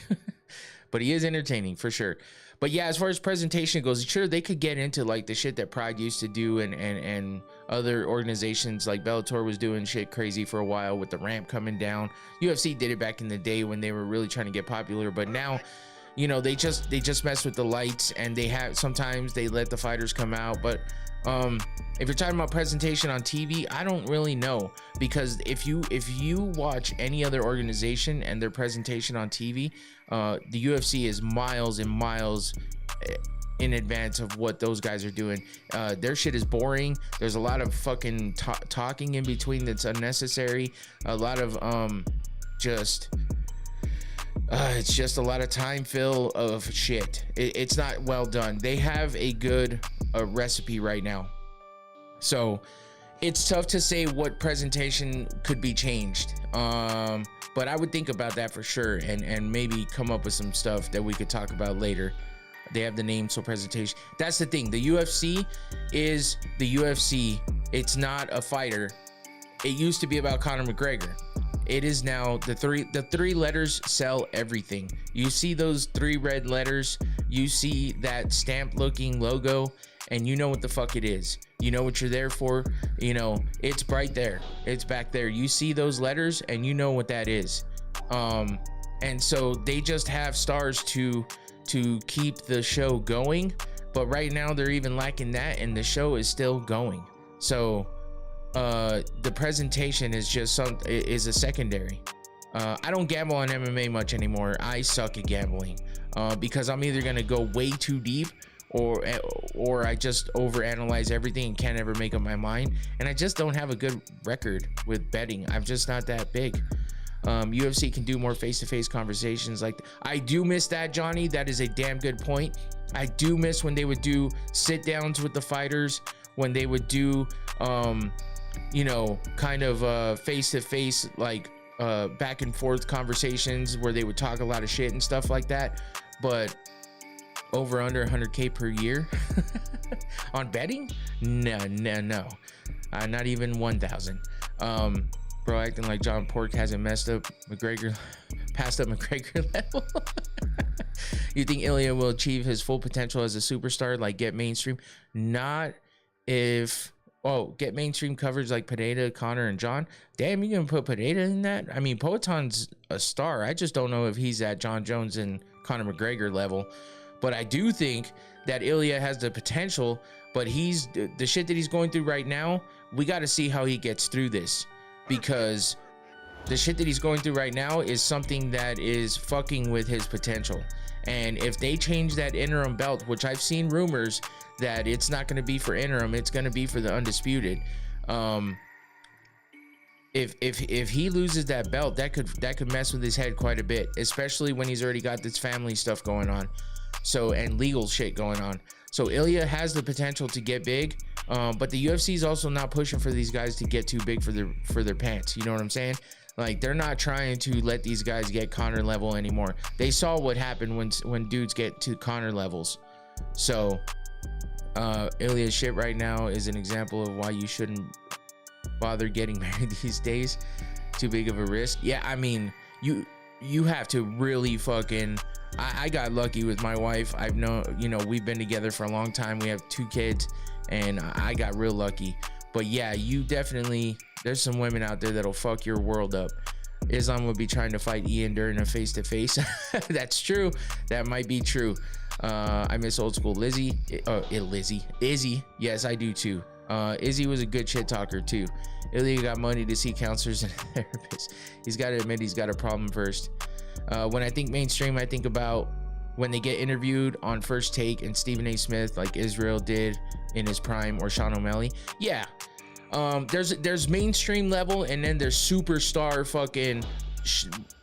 but he is entertaining for sure. But yeah, as far as presentation goes, sure, they could get into like the shit that Pride used to do and other organizations like Bellator was doing shit crazy for a while with the ramp coming down. UFC did it back in the day when they were really trying to get popular, but now, you know, they just mess with the lights, and sometimes they let the fighters come out. But if you're talking about presentation on TV, I don't really know, because if you watch any other organization and their presentation on TV, the UFC is miles and miles in advance of what those guys are doing. Their shit is boring. There's a lot of fucking talking in between that's unnecessary. A lot of it's just a lot of time fill of shit. It's not well done. They have a good recipe right now, so it's tough to say what presentation could be changed. But I would think about that for sure, and maybe come up with some stuff that we could talk about later. They have the name, so presentation. That's the thing. The UFC is the UFC. It's not a fighter. It used to be about Conor McGregor. It is now the three letters sell everything. You see those 3 red letters, you see that stamp looking logo, and you know what the fuck it is. You know what you're there for. You know, it's right there. It's back there. You see those letters and you know what that is. And so they just have stars to keep the show going, but right now they're even lacking that, and the show is still going. So the presentation is just is a secondary. I don't gamble on MMA much anymore. I suck at gambling because I'm either gonna go way too deep, or I just overanalyze everything and can't ever make up my mind, and I just don't have a good record with betting. I'm just not that big. UFC can do more face-to-face conversations. Like, I do miss that, Johnny. That is a damn good point. I do miss when they would do sit downs with the fighters, when they would do you know, kind of face-to-face, like back and forth conversations where they would talk a lot of shit and stuff like that. But over under 100K per year on betting? No, not even 1,000. Bro acting like John Pork hasn't passed up McGregor level. You think Ilya will achieve his full potential as a superstar, like get mainstream? Not if get mainstream coverage like Pineda, Connor, and John. Damn, you gonna put Pineda in that? I mean, Poeton's a star. I just don't know if he's at John Jones and Conor McGregor level. But I do think that Ilya has the potential, but the shit that he's going through right now, we got to see how he gets through this, because the shit that he's going through right now is something that is fucking with his potential. And if they change that interim belt, which I've seen rumors that it's not going to be for interim, it's going to be for the undisputed. If he loses that belt, that could mess with his head quite a bit, especially when he's already got this family stuff going on, and legal shit going on. So Ilya has the potential to get big, but the UFC is also not pushing for these guys to get too big for their pants. You know what I'm saying? Like, they're not trying to let these guys get Conor level anymore. They saw what happened when dudes get to Conor levels. So Ilya's shit right now is an example of why you shouldn't bother getting married these days. Too big of a risk. Yeah, I mean, you have to really fucking. I got lucky with my wife. I've known, we've been together for a long time. We have 2 kids, and I got real lucky. But yeah, there's some women out there that'll fuck your world up. Islam will be trying to fight Ian during a face-to-face. That's true. That might be true. I miss old school Izzy. Yes, I do too. Izzy was a good shit talker too. Ilya got money to see counselors and therapists. He's got to admit he's got a problem first. When I think mainstream, I think about when they get interviewed on First Take and Stephen A. Smith, like Israel did in his prime, or Sean O'Malley. Yeah. There's mainstream level, and then there's superstar fucking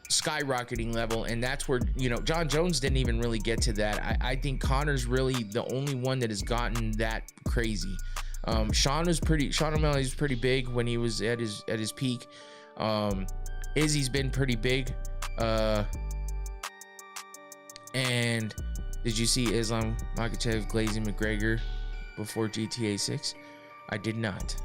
skyrocketing level, and that's where, you know, John Jones didn't even really get to that. I think Connor's really the only one that has gotten that crazy. Sean O'Malley was pretty big when he was at his peak. Izzy's been pretty big. And did you see Islam Makhachev glazing McGregor before GTA 6? I did not.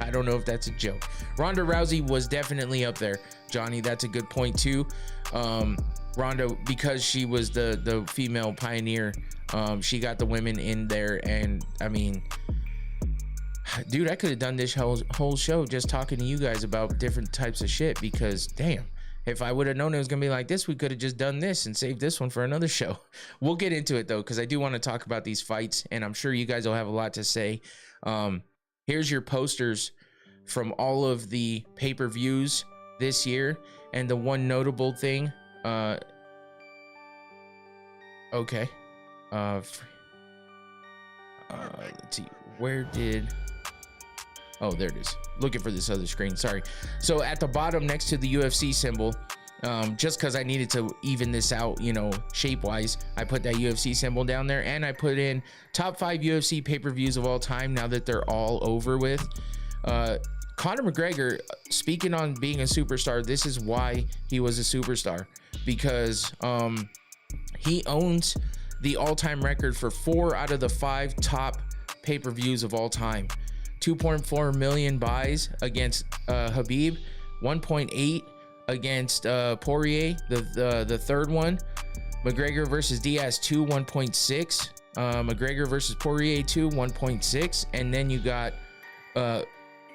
I don't know if that's a joke. Ronda Rousey was definitely up there, Johnny. That's a good point too. Ronda, because she was the female pioneer, she got the women in there, and I mean, dude, I could have done this whole show just talking to you guys about different types of shit, because damn, if I would have known it was gonna be like this, we could have just done this and saved this one for another show. We'll get into it though, because I do want to talk about these fights, and I'm sure you guys will have a lot to say. Here's your posters from all of the pay-per-views this year, and the one notable thing, okay, let's see, where did, oh, there it is, looking for this other screen, sorry. So at the bottom next to the UFC symbol, just because I needed to even this out, you know, shape wise, I put that UFC symbol down there, and I put in top 5 UFC pay-per-views of all time now that they're all over with. Conor McGregor, speaking on being a superstar, this is why he was a superstar, because he owns the all-time record for 4 out of the 5 top pay-per-views of all time. 2.4 million buys against Khabib, 1.8 against Poirier, the third one. McGregor versus Diaz 2, 1.6. McGregor versus Poirier 2, 1.6. And then you got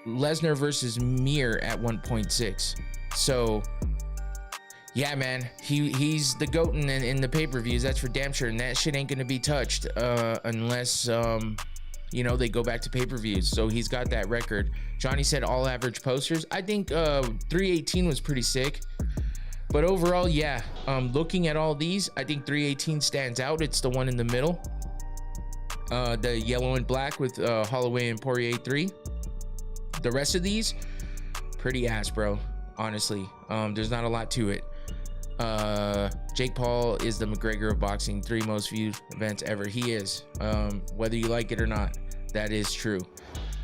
Lesnar versus Mir at 1.6. So yeah, man, he's the GOAT in the pay-per-views, that's for damn sure, and that shit ain't gonna be touched unless you know, they go back to pay-per-views. So he's got that record. Johnny said all average posters. I think 318 was pretty sick, but overall, yeah, looking at all these, I think 318 stands out. It's the one in the middle, the yellow and black with Holloway and Poirier 3. The rest of these, pretty ass, bro, honestly. There's not a lot to it. Jake Paul is the McGregor of boxing, 3 most viewed events ever. He is, whether you like it or not, that is true.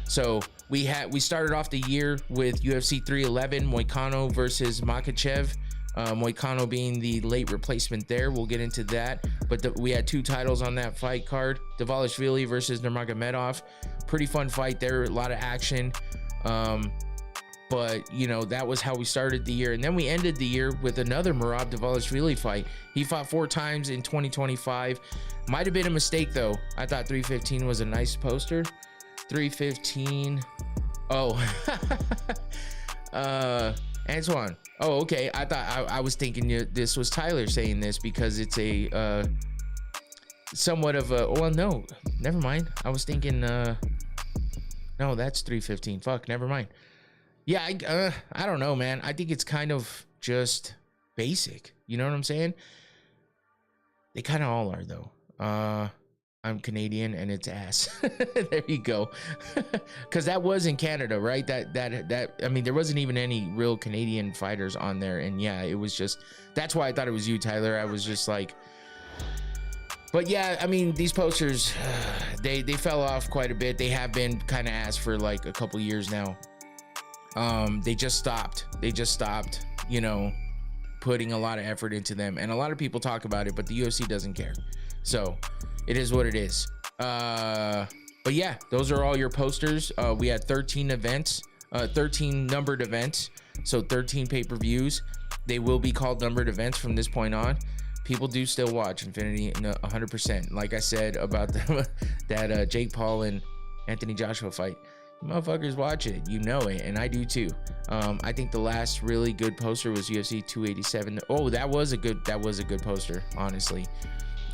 So we started off the year with UFC 311, Moicano versus Makhachev. Moicano being the late replacement there. We'll get into that. But we had 2 titles on that fight card. Dvalishvili versus Nurmagomedov. Pretty fun fight there, a lot of action. But you know, that was how we started the year, and then we ended the year with another Merab Dvalishvili fight. He fought 4 times in 2025. Might have been a mistake though. I thought 315 was a nice poster. 315. Oh, Antoine. Oh, okay. I thought I was thinking this was Tyler saying this because it's a somewhat of a. Well, no, never mind. I was thinking. No, that's 315. Fuck, never mind. Yeah, I don't know, man. I think it's kind of just basic. You know what I'm saying? They kind of all are, though. I'm Canadian, and it's ass. There you go. Because that was in Canada, right? That I mean, there wasn't even any real Canadian fighters on there, and yeah, it was just. That's why I thought it was you, Tyler. I was just like. But yeah, I mean, these posters, they fell off quite a bit. They have been kind of ass for like a couple years now. They just stopped, you know, putting a lot of effort into them, and a lot of people talk about it, but the UFC doesn't care. So it is what it is. But yeah, those are all your posters. We had 13 events, 13 numbered events, so 13 pay-per-views. They will be called numbered events from this point on. People do still watch Infinity 100%. Like I said about that Jake Paul and Anthony Joshua fight. Motherfuckers watch it, you know it, and I do too. I think the last really good poster was UFC 287. Oh, that was a good poster, honestly.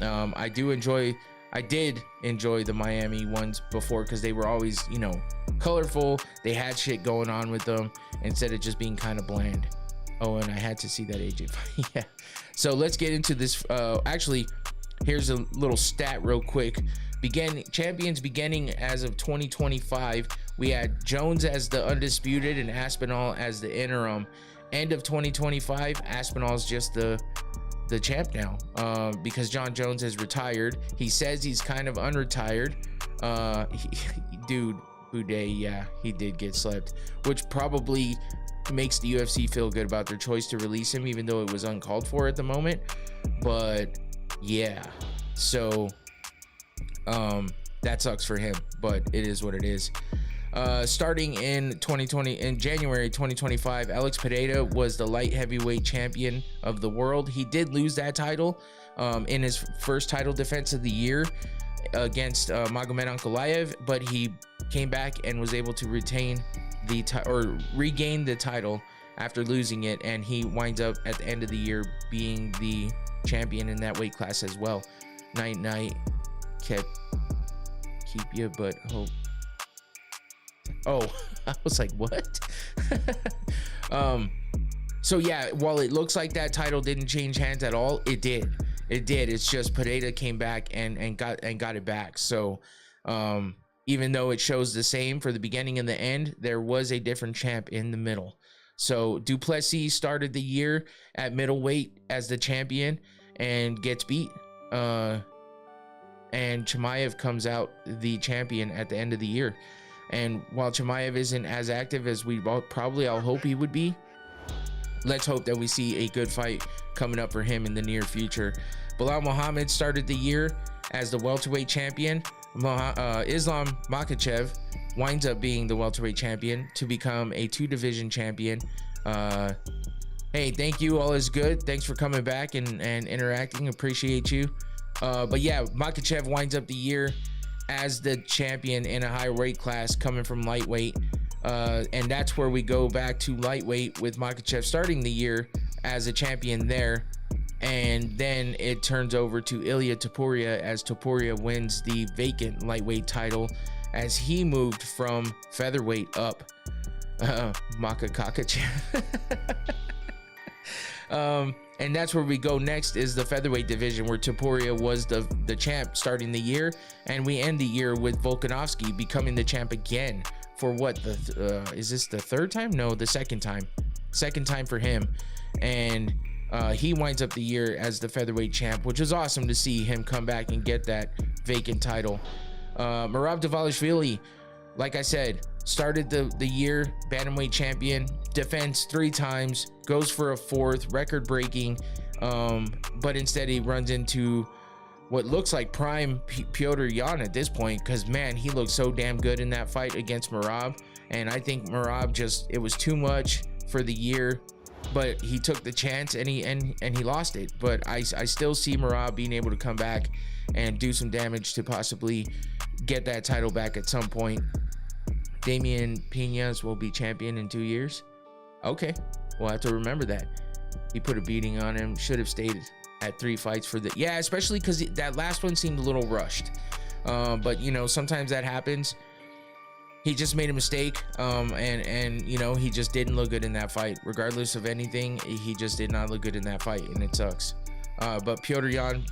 I did enjoy the Miami ones before, because they were always, you know, colorful. They had shit going on with them instead of just being kind of bland. Oh, and I had to see that AJ fight. Yeah. So let's get into this. Actually, here's a little stat real quick. champions beginning as of 2025. We had Jones as the undisputed and Aspinall as the interim. End of 2025, Aspinall's just the champ now, because John Jones has retired. He says he's kind of unretired. Dude, Boudet, yeah, he did get slept, which probably makes the UFC feel good about their choice to release him, even though it was uncalled for at the moment. But yeah, so that sucks for him, but it is what it is. Starting in January 2025, Alex Pereira was the light heavyweight champion of the world. He did lose that title in his first title defense of the year against Magomed Ankalaev, but he came back and was able to regain the title after losing it, and he winds up at the end of the year being the champion in that weight class as well. Night keep you, but hope. Oh, I was like, what? So yeah, while it looks like that title didn't change hands at all, it did. It's just Pereira came back and got it back. So even though it shows the same for the beginning and the end, there was a different champ in the middle. So Duplessis started the year at middleweight as the champion and gets beat. And Chimaev comes out the champion at the end of the year. And while Chimaev isn't as active as we probably all hope he would be, let's hope that we see a good fight coming up for him in the near future. Bilal Muhammad started the year as the welterweight champion. Islam Makhachev winds up being the welterweight champion to become a 2-division champion. Hey, thank you. All is good. Thanks for coming back and interacting. Appreciate you. But yeah, Makhachev winds up the year as the champion in a higher weight class, coming from lightweight. And that's where we go back to lightweight with Makhachev starting the year as a champion there. And then it turns over to Ilya Topuria as Topuria wins the vacant lightweight title as he moved from featherweight up. Makhachev. And that's where we go next, is the featherweight division, where Topuria was the champ starting the year, and we end the year with Volkanovski becoming the champ again for what, is this the third time? No, the second time for him. And he winds up the year as the featherweight champ, which is awesome to see him come back and get that vacant title. Merab Dvalishvili, like I said, started the year bantamweight champion, defends 3 times, goes for a 4th, record breaking, but instead he runs into what looks like prime Petr Yan at this point, because man, he looked so damn good in that fight against Merab. And I think Merab it was too much for the year, but he took the chance and he lost it. But I still see Merab being able to come back and do some damage to possibly get that title back at some point. Damian Piñas will be champion in 2 years. Okay, we'll have to remember that. He put a beating on him. Should have stayed at 3 fights for the, yeah, especially because that last one seemed a little rushed. But you know, sometimes that happens. He just made a mistake, and you know, he just didn't look good in that fight. Regardless of anything, he just did not look good in that fight, and it sucks. But Petr Yan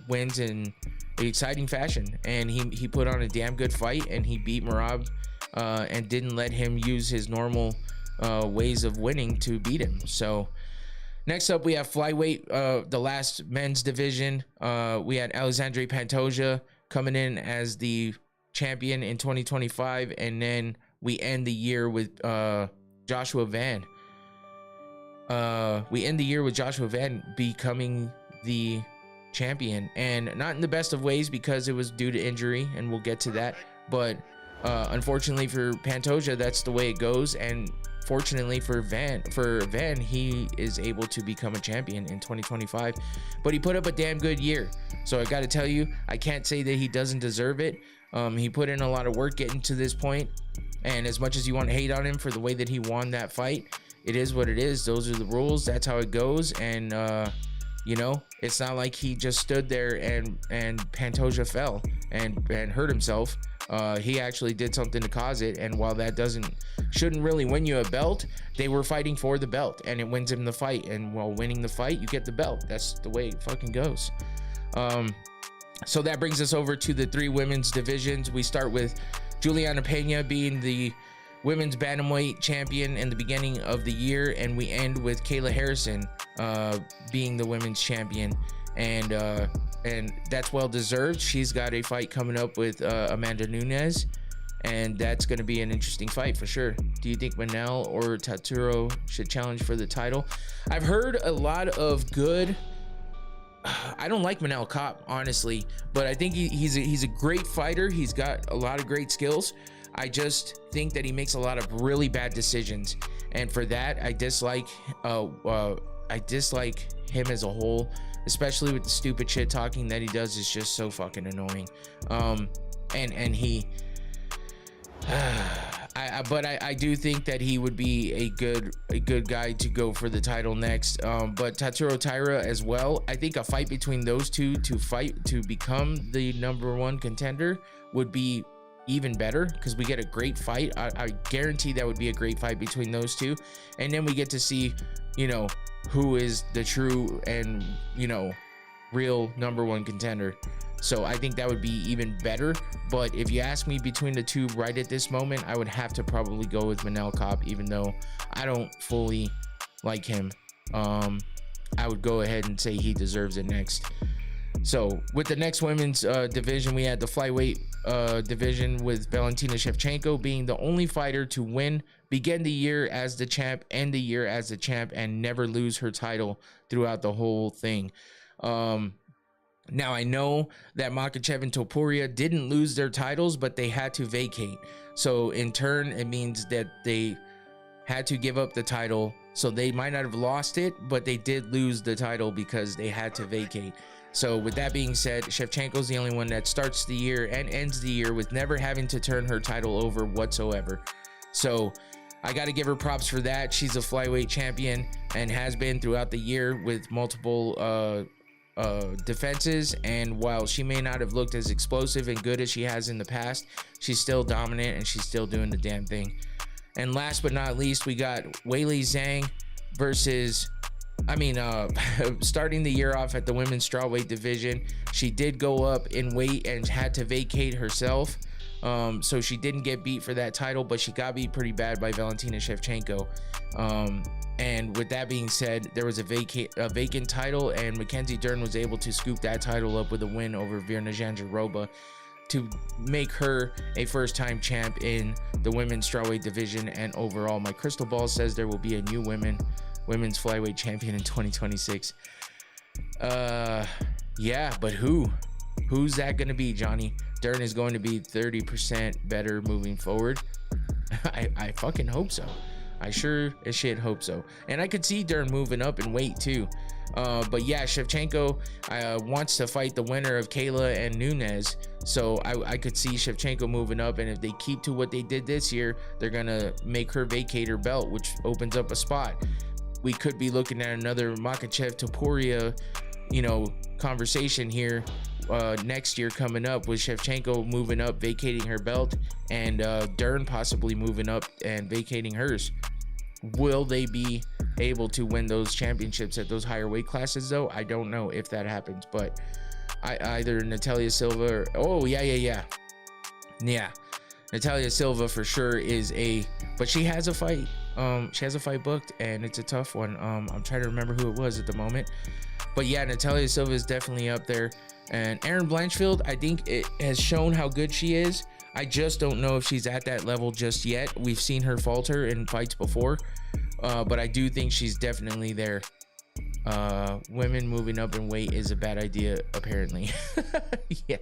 wins in exciting fashion, and he put on a damn good fight, and he beat Merab and didn't let him use his normal ways of winning to beat him. So next up we have flyweight, the last men's division. We had Alexandre Pantoja coming in as the champion in 2025, and then we end the year with Joshua Van. We end the year with Joshua Van becoming the champion, and not in the best of ways because it was due to injury, and we'll get to that. But unfortunately for Pantoja, that's the way it goes, and fortunately for Van, he is able to become a champion in 2025. But he put up a damn good year, so I got to tell you, I can't say that he doesn't deserve it. He put in a lot of work getting to this point, and as much as you want to hate on him for the way that he won that fight, it is what it is. Those are the rules. That's how it goes. And you know, it's not like he just stood there and Pantoja fell and hurt himself. He actually did something to cause it, and while that shouldn't really win you a belt, they were fighting for the belt, and it wins him the fight, and while winning the fight, you get the belt. That's the way it fucking goes. So that brings us over to the 3 women's divisions. We start with Juliana Pena being the women's bantamweight champion in the beginning of the year, and we end with Kayla Harrison being the women's champion, and that's well deserved. She's got a fight coming up with Amanda Nunes, and that's going to be an interesting fight for sure. Do you think Manel or Tatsuro should challenge for the title? I've heard a lot of good. I don't like Manel Kopp, honestly, but I think he's a great fighter. He's got a lot of great skills. I just think that he makes a lot of really bad decisions, and for that, I dislike him as a whole, especially with the stupid shit talking that he does. Is just so fucking annoying. And he. But I do think that he would be a good guy to go for the title next. But Tatsuro Taira as well. I think a fight between those two to become the #1 contender would be even better, because we get a great fight. I guarantee that would be a great fight between those two, and then we get to see, who is the true and real #1 contender. So I think that would be even better. But if you ask me between the two right at this moment, I would have to probably go with Manel Kopp, even though I don't fully like him. I would go ahead and say he deserves it next. So with the next women's division, we had the flyweight division with Valentina Shevchenko being the only fighter to begin the year as the champ, end the year as the champ, and never lose her title throughout the whole thing. Now, I know that Makhachev and Topuria didn't lose their titles, but they had to vacate. So in turn, it means that they had to give up the title. So they might not have lost it, but they did lose the title because they had to vacate. So with that being said, Shevchenko's the only one that starts the year and ends the year with never having to turn her title over whatsoever. So I got to give her props for that. She's a flyweight champion and has been throughout the year with multiple defenses, and while she may not have looked as explosive and good as she has in the past, she's still dominant and she's still doing the damn thing. And last but not least, we got Weili Zhang versus starting the year off at the women's strawweight division. She did go up in weight and had to vacate herself, so she didn't get beat for that title, but she got beat pretty bad by Valentina Shevchenko. And with that being said, there was a vacant title, and Mackenzie Dern was able to scoop that title up with a win over Virna Jandiroba to make her a first-time champ in the women's strawweight division. And overall, my crystal ball says there will be a new women's flyweight champion in 2026. Yeah, but who's that gonna be, Johnny? Dern is going to be 30% better moving forward. I fucking hope so. I sure as shit hope so. And I could see Dern moving up in weight too. But yeah, Shevchenko wants to fight the winner of Kayla and Nunes. So I could see Shevchenko moving up. And if they keep to what they did this year, they're going to make her vacate her belt, which opens up a spot. We could be looking at another Makhachev Topuria, conversation here next year coming up, with Shevchenko moving up, vacating her belt, and Dern possibly moving up and vacating hers. Will they be able to win those championships at those higher weight classes though? I don't know if that happens, but either Natalia Silva or, yeah, Natalia Silva for sure but she has a fight. She has a fight booked, and it's a tough one. I'm trying to remember who it was at the moment, but yeah, Natalia Silva is definitely up there. And Erin Blanchfield, I think it has shown how good she is. I just don't know if she's at that level just yet. We've seen her falter in fights before, but I do think she's definitely there. Women moving up in weight is a bad idea, apparently. yeah.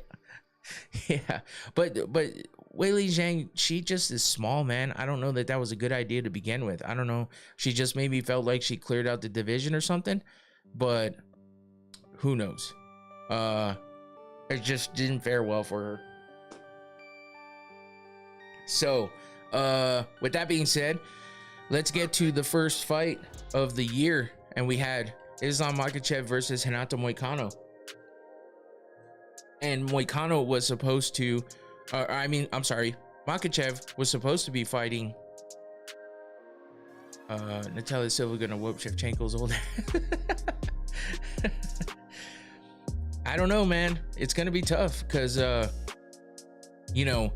But Weili Zhang, she just is small, man. I don't know that was a good idea to begin with. I don't know. She just maybe felt like she cleared out the division or something, but who knows? It just didn't fare well for her. So, with that being said, let's get to the first fight of the year, and we had Islam Makhachev versus Renato Moicano. And Moicano was supposed to, Makhachev was supposed to be fighting Natalia Silva, gonna whoop Shevchenko's old I don't know, man. It's gonna be tough because you know,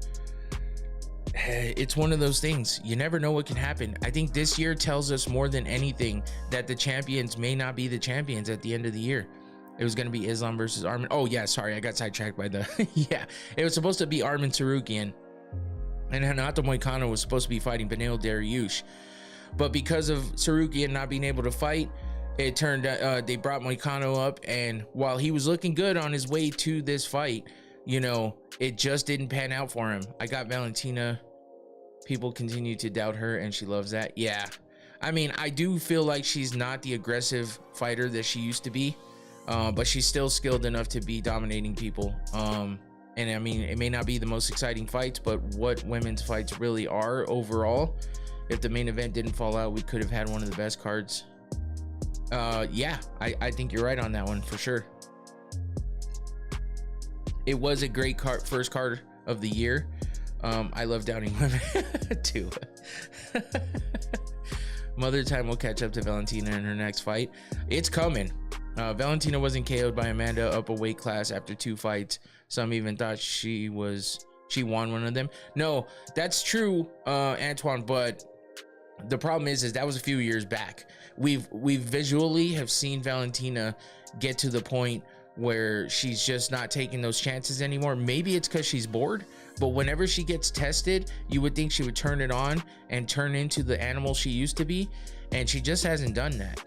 it's one of those things. You never know what can happen. I think this year tells us more than anything that the champions may not be the champions at the end of the year. It was going to be Islam versus Arman. Oh yeah, sorry, I got sidetracked by the yeah. It was supposed to be Arman Tsarukyan, and Renato Moicano was supposed to be fighting Beneil Dariush, but because of Tsarukyan not being able to fight, it turned they brought Moicano up, and while he was looking good on his way to this fight, you know, it just didn't pan out for him. I got Valentina. People continue to doubt her, and she loves that. Yeah, I mean, I do feel like she's not the aggressive fighter that she used to be. But she's still skilled enough to be dominating people. And I mean, it may not be the most exciting fights, but what women's fights really are overall, if the main event didn't fall out, we could have had one of the best cards. Yeah, I think you're right on that one for sure. It was a great first card of the year. I love doubting women too. Mother Time will catch up to Valentina in her next fight. It's coming. Valentina wasn't KO'd by Amanda up a weight class after 2 fights. Some even thought she won one of them. No, that's true, Antoine, but the problem is that was a few years back. We've visually have seen Valentina get to the point where she's just not taking those chances anymore. Maybe it's because she's bored, but whenever she gets tested, you would think she would turn it on and turn into the animal she used to be, and she just hasn't done that.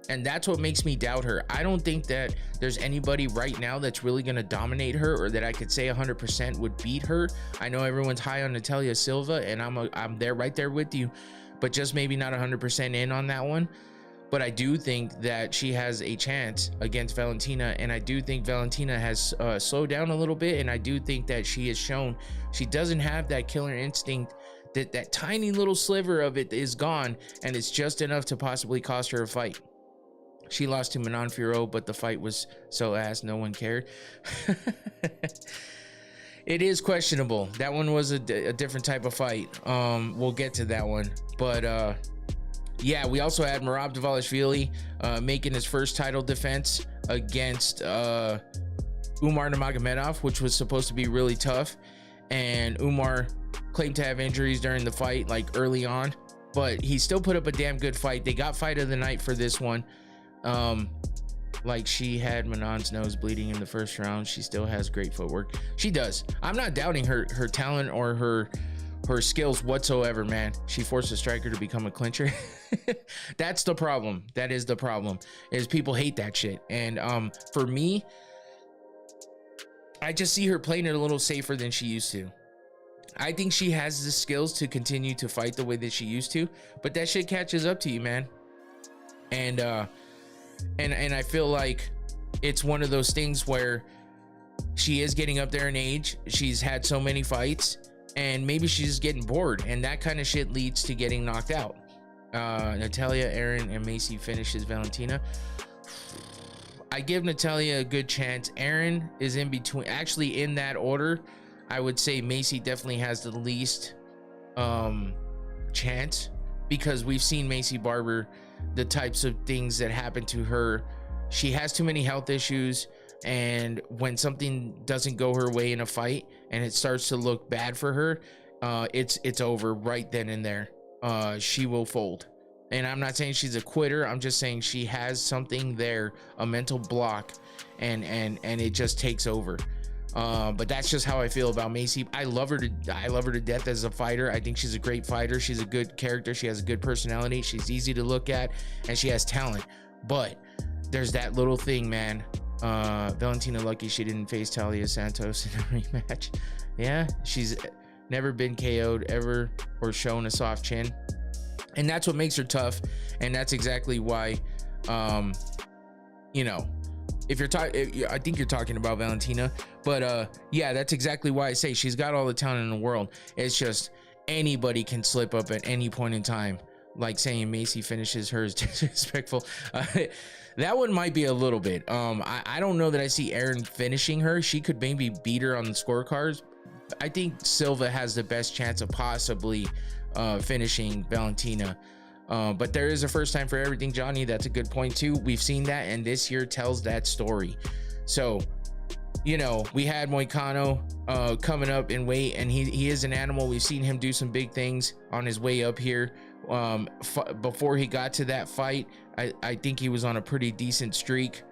And that's what makes me doubt her. I don't think that there's anybody right now that's really going to dominate her, or that I could say 100% would beat her. I know everyone's high on Natalia Silva, and I'm there, right there with you, but just maybe not 100% in on that one. But I do think that she has a chance against Valentina, and I do think Valentina has slowed down a little bit, and I do think that she has shown she doesn't have that killer instinct. That tiny little sliver of it is gone, and it's just enough to possibly cost her a fight. She lost to Manon Fiorot, but the fight was so ass, no one cared. It is questionable. That one was a different type of fight. We'll get to that one. But yeah, we also had Merab Dvalishvili making his first title defense against Umar Nurmagomedov, which was supposed to be really tough. And Umar claimed to have injuries during the fight, like early on, but he still put up a damn good fight. They got fight of the night for this one. Like, she had Manon's nose bleeding in the first round. She still has great footwork. She does. I'm not doubting her talent or her skills whatsoever, man. She forced a striker to become a clincher. That's the problem. That is the problem, is people hate that shit. And for me, I just see her playing it a little safer than she used to. I think she has the skills to continue to fight the way that she used to, but that shit catches up to you, man. And I feel like it's one of those things where she is getting up there in age. She's had so many fights, and maybe she's just getting bored, and that kind of shit leads to getting knocked out. Natalia, Erin, and Macy finishes Valentina. I give Natalia a good chance. Erin is in between. Actually, in that order, I would say Macy definitely has the least chance, because we've seen Macy Barber, the types of things that happen to her. She has too many health issues, and when something doesn't go her way in a fight and it starts to look bad for her, it's over right then and there. She will fold. And I'm not saying she's a quitter. I'm just saying she has something there, a mental block, and it just takes over. But that's just how I feel about Macy. I love her to death as a fighter. I think she's a great fighter. She's a good character. She has a good personality. She's easy to look at, and she has talent. But there's that little thing, man. Valentina lucky she didn't face Talia Santos in a rematch. Yeah, she's never been KO'd ever or shown a soft chin, and that's what makes her tough. And that's exactly why, you know, if you're talking, I think you're talking about Valentina, but yeah, that's exactly why I say she's got all the talent in the world. It's just anybody can slip up at any point in time. Like saying Macy finishes hers disrespectful. That one might be a little bit. I don't know that I see Erin finishing her. She could maybe beat her on the scorecards. I think Silva has the best chance of possibly finishing Valentina. But there is a first time for everything, Johnny. That's a good point too. We've seen that, and this year tells that story. So you know, we had Moicano coming up in weight, and he is an animal. We've seen him do some big things on his way up here. Before he got to that fight, I think he was on a pretty decent streak.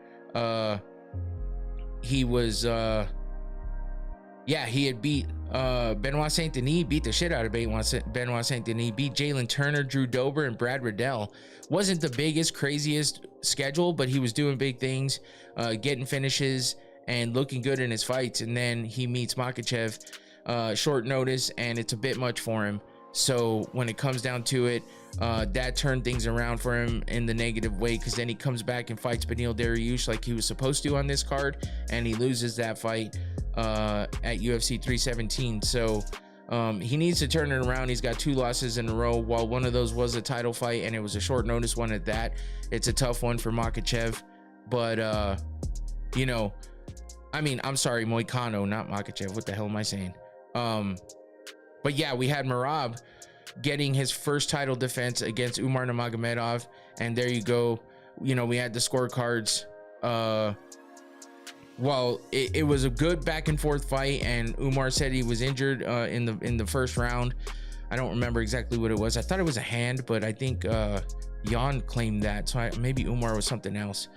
He was yeah, he had beat Benoit Saint Denis, beat the shit out of Benoit Saint Denis, beat Jalen Turner, Drew Dober, and Brad Riddell. Wasn't the biggest, craziest schedule, but he was doing big things, getting finishes and looking good in his fights. And then he meets Makhachev short notice, and it's a bit much for him. So when it comes down to it, that turned things around for him in the negative way, because then he comes back and fights Beneil Dariush like he was supposed to on this card, and he loses that fight at UFC 317. So he needs to turn it around. He's got 2 losses in a row, while one of those was a title fight, and it was a short notice one at that. It's a tough one for Makhachev, but you know, I mean, I'm sorry, Moicano, not Makhachev. What the hell am I saying? But yeah, we had Merab getting his first title defense against Umar Nurmagomedov, and there you go. You know, we had the scorecards. Well, it was a good back and forth fight, and Umar said he was injured in the first round. I don't remember exactly what it was. I thought it was a hand, but I think Jan claimed that, so maybe Umar was something else.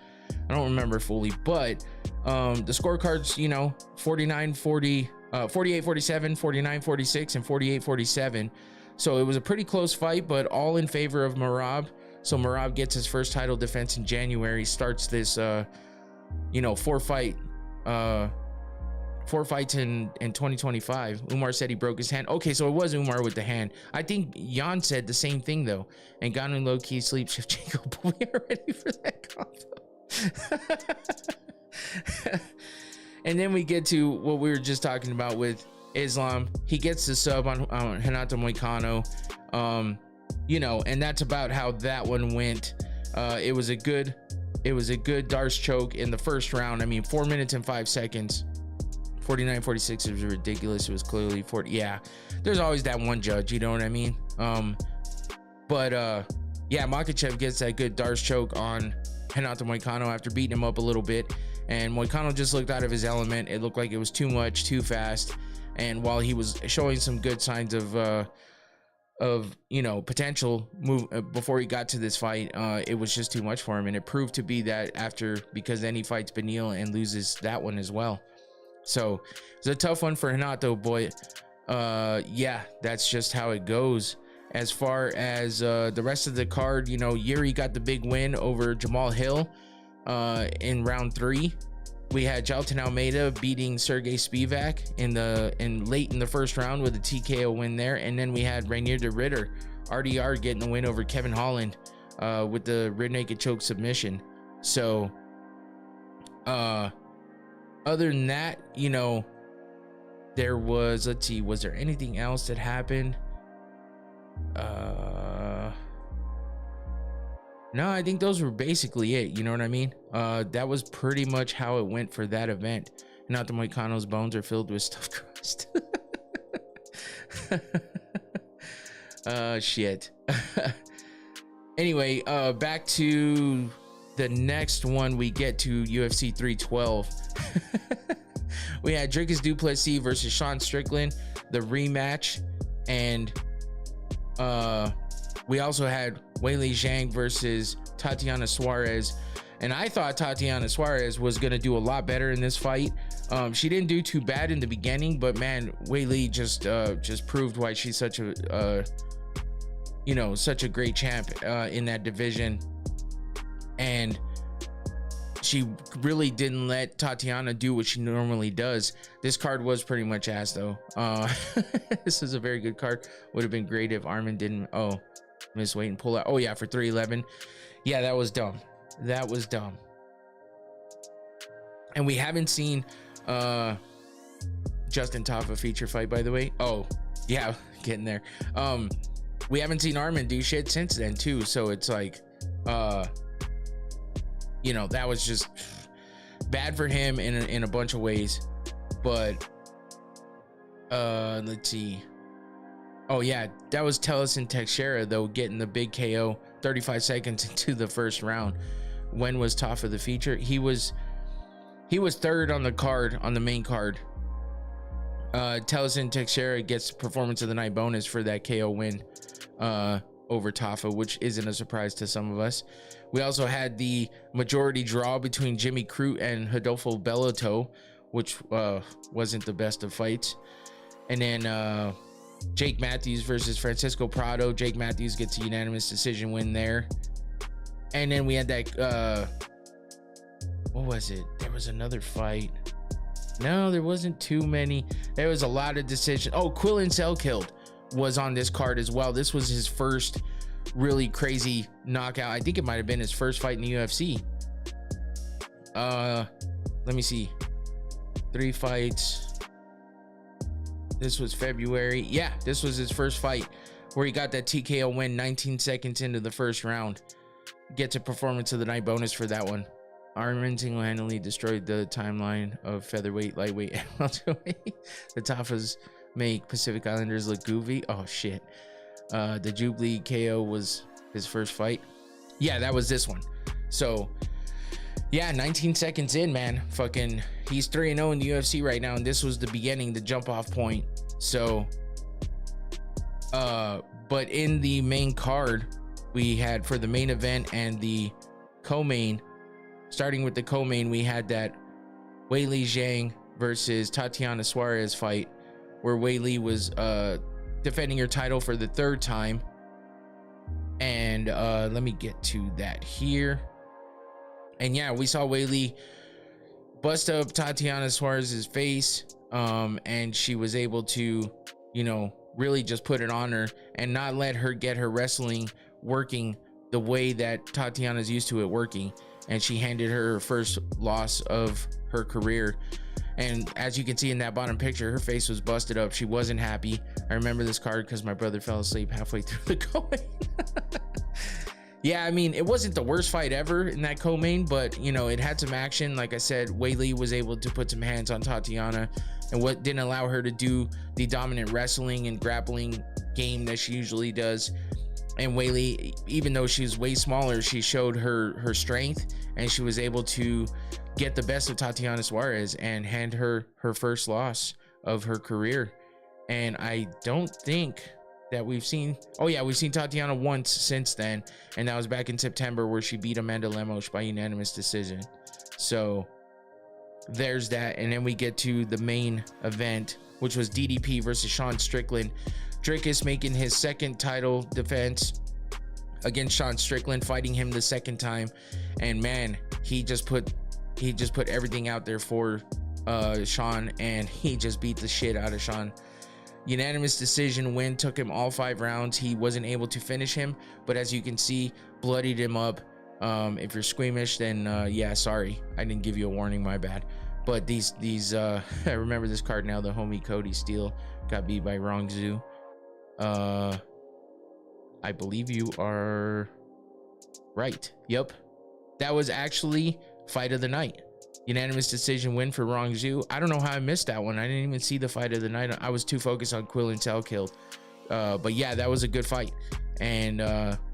I don't remember fully, but the scorecards, you know, 49-40, 48-47, 49-46, and 48-47. So it was a pretty close fight, but all in favor of Merab. So Merab gets his first title defense in January, starts this you know, 4 fights in 2025. Umar said he broke his hand. Okay, so it was Umar with the hand. I think Jan said the same thing though. And Ngannou low-key sleep Shevchenko, but we are ready for that combo. And then we get to what we were just talking about with Islam. He gets the sub on Renato Moicano. You know, and that's about how that one went. It was a good Darce choke in the first round. I mean, 4 minutes and 5 seconds. 49-46 was ridiculous. It was clearly 40. Yeah, there's always that one judge, you know what I mean? But yeah, Makhachev gets that good Darce choke on Renato Moicano after beating him up a little bit, and Moicano just looked out of his element. It looked like it was too much, too fast, and while he was showing some good signs of you know, potential move before he got to this fight, it was just too much for him, and it proved to be that after, because then he fights Beneil and loses that one as well. So it's a tough one for Renato, boy. Yeah, that's just how it goes. As far as the rest of the card, you know, Yuri got the big win over Jamal Hill in round 3. We had Jailton Almeida beating Sergey Spivak late in the first round with a TKO win there, and then we had Rainier de Ritter, RDR, getting the win over Kevin Holland with the rear naked choke submission. So other than that, you know, there was, let's see, was there anything else that happened? No, I think those were basically it, you know what I mean? That was pretty much how it went for that event. Not that Moicano's bones are filled with stuffed crust. Shit. Anyway, back to the next one. We get to UFC 312. We had Dricus du Plessis versus Sean Strickland, the rematch, and we also had Weili Zhang versus Tatiana Suarez, and I thought Tatiana Suarez was gonna do a lot better in this fight. She didn't do too bad in the beginning, but man, Weili just proved why she's such a you know, such a great champ in that division, and she really didn't let Tatiana do what she normally does. This card was pretty much ass though. This is a very good card. Would have been great if Armin didn't miss weight and pull out. Oh yeah, for 311. Yeah, that was dumb. That was dumb. And we haven't seen Justin Tafa feature fight, by the way. Oh yeah, getting there. We haven't seen Armin do shit since then too, so it's like you know, that was just bad for him in a bunch of ways. But let's see. Oh yeah, that was Tellison Teixeira though, getting the big KO 35 seconds into the first round. When was Tafa the feature? He was he was third on the card, on the main card. Tellison Teixeira gets performance of the night bonus for that KO win over Tafa, which isn't a surprise to some of us. We also had the majority draw between Jimmy Crute and Rodolfo Bellato, which wasn't the best of fights. And then Jake Matthews versus Francisco Prado. Jake Matthews gets a unanimous decision win there. And then we had that what was it? There was another fight. No, there wasn't too many. There was a lot of decisions. Oh, Quillen Selkild was on this card as well. This was his first really crazy knockout. I think it might have been his first fight in the UFC. Let me see. 3 fights. This was February. Yeah, this was his first fight where he got that TKO win 19 seconds into the first round. Gets a performance of the night bonus for that one. Armin single-handedly destroyed the timeline of featherweight, lightweight, and welterweight. The Tafas make Pacific Islanders look goofy. Oh shit. The Jubilee KO was his first fight. Yeah, that was this one. So yeah, 19 seconds in, man. Fucking, he's 3-0 in the UFC right now, and this was the beginning, the jump off point. So but in the main card, we had, for the main event and the co-main, starting with the co-main, we had that Weili Zhang versus Tatiana Suarez fight, where Weili was defending her title for the 3rd time. And let me get to that here. And yeah, we saw Weili bust up Tatiana Suarez's face, and she was able to, you know, really just put it on her and not let her get her wrestling working the way that Tatiana's used to it working. And she handed her first loss of her career. And as you can see in that bottom picture, her face was busted up. She wasn't happy. I remember this card because my brother fell asleep halfway through the co-main. Yeah, I mean, it wasn't the worst fight ever in that co-main, but you know, it had some action. Like I said, Weili was able to put some hands on Tatiana, and what didn't allow her to do the dominant wrestling and grappling game that she usually does. And Weili, even though she's way smaller, she showed her strength, and she was able to get the best of Tatiana Suarez and hand her her first loss of her career. And I don't think that we've seen, oh yeah, we've seen Tatiana once since then, and that was back in September, where she beat Amanda Lemos by unanimous decision. So there's that. And then we get to the main event, which was DDP versus Sean Strickland. Dricus making his 2nd title defense against Sean Strickland, fighting him the 2nd time. And man, he just put everything out there for Sean, and he just beat the shit out of Sean. Unanimous decision win, took him all 5 rounds. He wasn't able to finish him, but as you can see, bloodied him up. If you're squeamish, then yeah, sorry, I didn't give you a warning, my bad. But these I remember this card now. The homie Cody Steele got beat by Rong Zhu. I believe you are right. Yep, that was actually fight of the night. Unanimous decision win for Rong Zhu. I don't know how I missed that one. I didn't even see the fight of the night. I was too focused on Quillen Selkild. But yeah, that was a good fight. And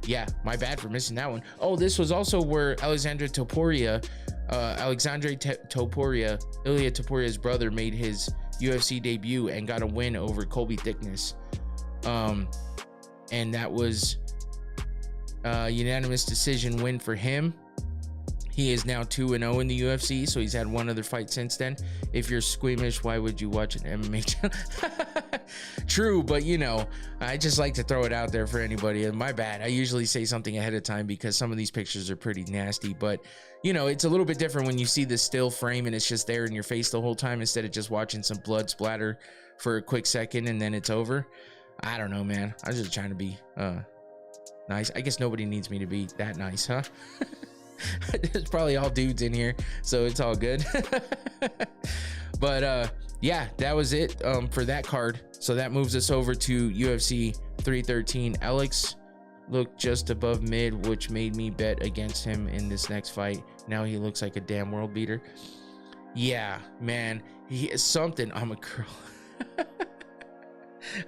yeah, my bad for missing that one. Oh, this was also where Alexandre Topuria, Ilya Topuria's brother, made his UFC debut and got a win over Colby Thickness. And that was unanimous decision win for him. He is now 2-0 in the UFC, so he's had one other fight since then. If you're squeamish, why would you watch an MMA channel? True, but you know, I just like to throw it out there for anybody. And my bad, I usually say something ahead of time because some of these pictures are pretty nasty. But you know, it's a little bit different when you see the still frame and it's just there in your face the whole time, instead of just watching some blood splatter for a quick second and then it's over. I don't know, man. I was just trying to be nice. I guess nobody needs me to be that nice, huh? There's probably all dudes in here, so it's all good. But yeah, that was it for that card. So that moves us over to UFC 313. Alex looked just above mid, which made me bet against him in this next fight. Now he looks like a damn world beater. Yeah, man, he is something. I'm a girl.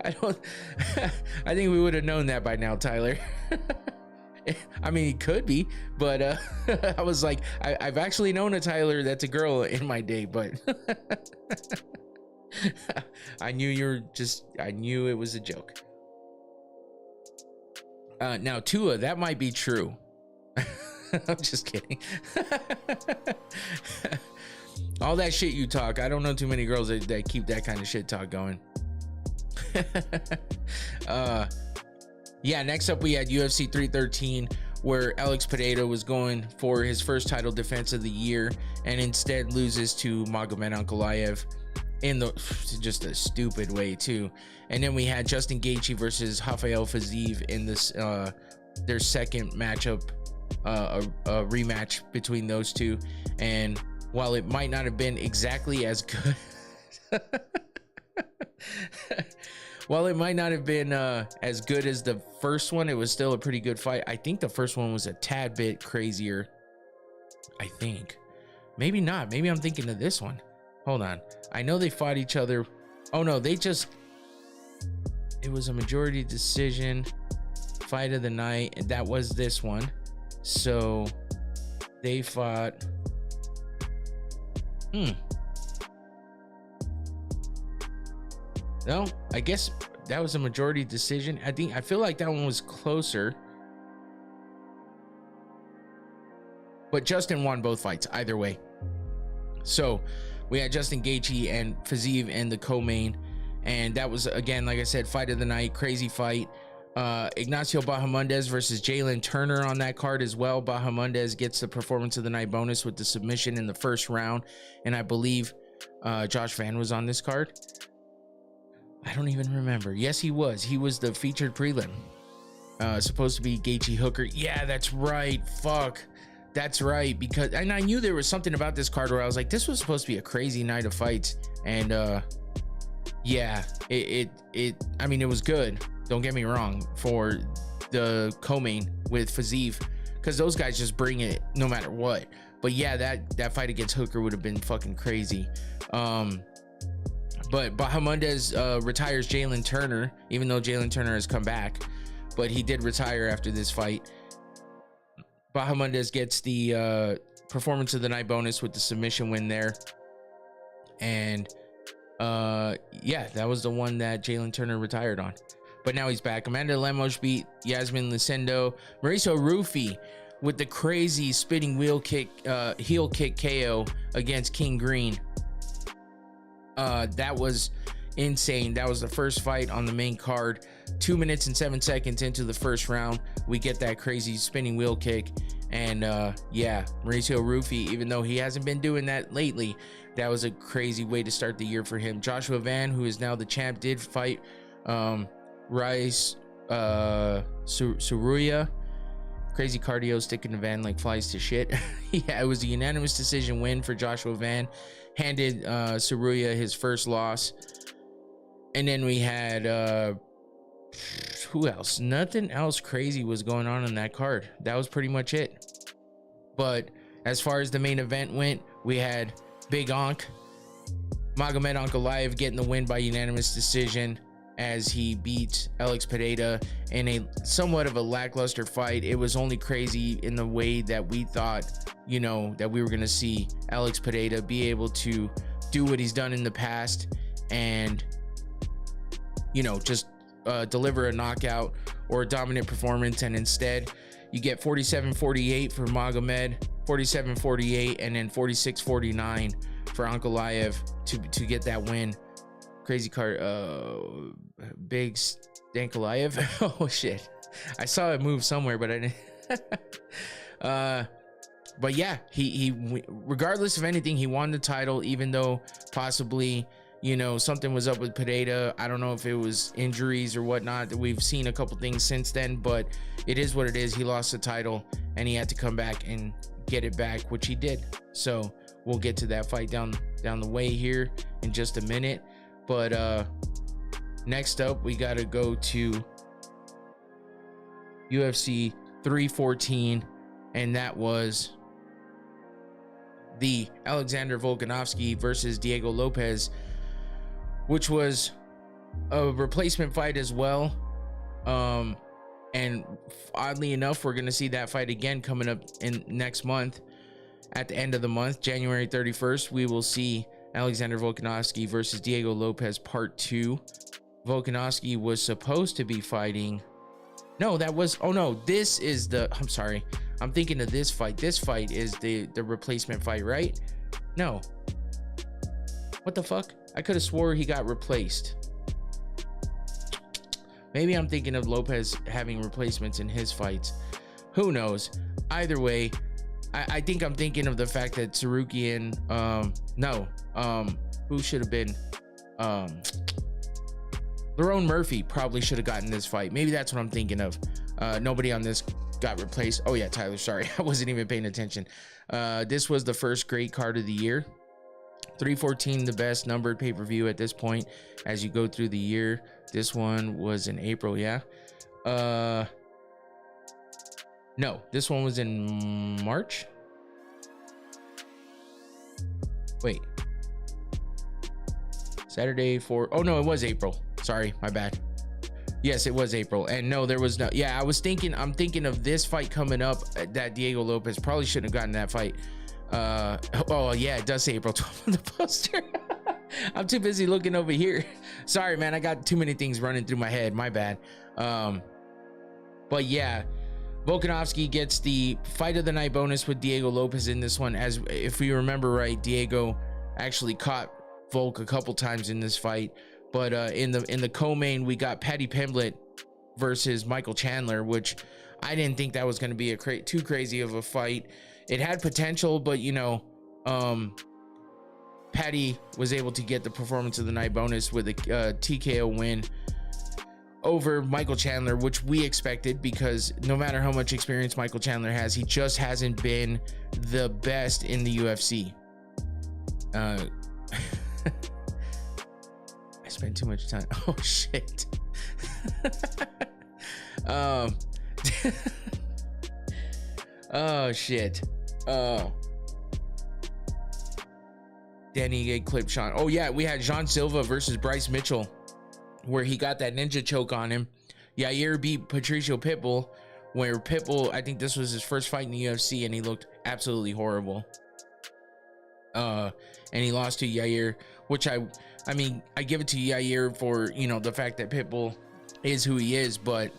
I think we would have known that by now, Tyler. I mean, it could be, but I was like, I've actually known a Tyler that's a girl in my day, but I knew it was a joke. Now Tua, that might be true. I'm just kidding. All that shit you talk, I don't know too many girls that keep that kind of shit talk going. Yeah, next up we had UFC 313, where Alex Pereira was going for his first title defense of the year and instead loses to Magomed Ankalaev in just a stupid way too. And then we had Justin Gaethje versus Rafael Fiziev in this their second matchup, a rematch between those two. And while it might not have been exactly as good while it might not have been as good as the first one, it was still a pretty good fight. I think the first one was a tad bit crazier. I think. Maybe not. Maybe I'm thinking of this one. Hold on. I know they fought each other. Oh no, it was a majority decision fight of the night, and that was this one. So they fought. No, I guess that was a majority decision. I feel like that one was closer. But Justin won both fights either way. So we had Justin Gaethje and Fiziev in the co-main, and that was, again, like I said, fight of the night, crazy fight. Ignacio Bahamondes versus Jalen Turner on that card as well. Bahamondes gets the performance of the night bonus with the submission in the first round, and I believe Josh Van was on this card. I don't even remember. Yes, he was. He was the featured prelim. Supposed to be Gaethje Hooker. Yeah, that's right. Fuck. That's right. Because, and I knew there was something about this card where I was like, this was supposed to be a crazy night of fights. And yeah, I mean, it was good. Don't get me wrong, for the co-main with Fiziev, because those guys just bring it no matter what. But yeah, that fight against Hooker would have been fucking crazy. But Bahamondes retires Jalen Turner, even though Jalen Turner has come back, but he did retire after this fight. Bahamondes gets the performance of the night bonus with the submission win there. And yeah, that was the one that Jalen Turner retired on. But now he's back. Amanda Lemos beat Yasmin Lucendo. Mauricio Rufy with the crazy spinning heel kick KO against King Green. That was insane. That was the first fight on the main card. 2 minutes and 7 seconds into the first round, we get that crazy spinning wheel kick. And yeah, Mauricio Rufy, even though he hasn't been doing that lately, that was a crazy way to start the year for him. Joshua Van, who is now the champ, did fight Rice Suruya. Crazy cardio, sticking the Van like flies to shit. Yeah, it was a unanimous decision win for Joshua Van. Handed Suruya his first loss. And then we had who else? Nothing else crazy was going on in that card. That was pretty much it. But as far as the main event went, we had Big Onk, Magomed Ankalaev getting the win by unanimous decision as he beat Alex Pereira in a somewhat of a lackluster fight. It was only crazy in the way that we thought, you know, that we were going to see Alex Pereira be able to do what he's done in the past and, you know, just deliver a knockout or a dominant performance. And instead you get 47-48 for Magomed, 47-48, and then 46-49 for Ankalaev to get that win. Crazy card. Big Ankalaev. Oh shit, I saw it move somewhere, but I didn't. But yeah, he regardless of anything, he won the title, even though possibly, you know, something was up with Pereira. I don't know if it was injuries or whatnot. We've seen a couple things since then, but it is what it is. He lost the title and he had to come back and get it back, which he did. So we'll get to that fight down the way here in just a minute. But next up, we got to go to UFC 314, and that was the Alexander Volkanovski versus Diego Lopez, which was a replacement fight as well. And oddly enough, we're gonna see that fight again coming up in next month. At the end of the month, January 31st, we will see Alexander Volkanovski versus Diego Lopez Part 2. Volkanovski was supposed to be fighting. No, that was, oh no, this is the, I'm sorry. I'm thinking of this fight. This fight is the replacement fight, right? No. What the fuck? I could have swore he got replaced. Maybe I'm thinking of Lopez having replacements in his fights. Who knows? Either way, I think I'm thinking of the fact that Sarukian, who should have been, Lerone Murphy probably should have gotten this fight. Maybe that's what I'm thinking of. Nobody on this got replaced. Oh yeah, Tyler, sorry. I wasn't even paying attention. This was the first great card of the year. 314, the best numbered pay-per-view at this point as you go through the year. This one was in April, yeah. No, this one was in March. Wait. Saturday for, oh no, it was April. Sorry, my bad. Yes, it was April. And no, there was no, yeah, I'm thinking of this fight coming up that Diego Lopez probably shouldn't have gotten that fight. Oh yeah, it does say April 12th on the poster. I'm too busy looking over here. Sorry, man, I got too many things running through my head. My bad. But yeah, Volkanovski gets the fight of the night bonus with Diego Lopez in this one. As if we remember right, Diego actually caught Volk a couple times in this fight. But in the co-main, we got Paddy Pimblett versus Michael Chandler, which I didn't think that was going to be too crazy of a fight. It had potential, but you know, Paddy was able to get the performance of the night bonus with a TKO win over Michael Chandler, which we expected, because no matter how much experience Michael Chandler has, he just hasn't been the best in the UFC. I spent too much time. Oh shit. Oh shit. Danny Ige clipped Sean. Oh yeah, we had Jean Silva versus Bryce Mitchell, where he got that ninja choke on him. Yair beat Patricio Pitbull, where Pitbull, I think this was his first fight in the UFC, and he looked absolutely horrible. And he lost to Yair, which I mean, I give it to Yair for, you know, the fact that Pitbull is who he is, but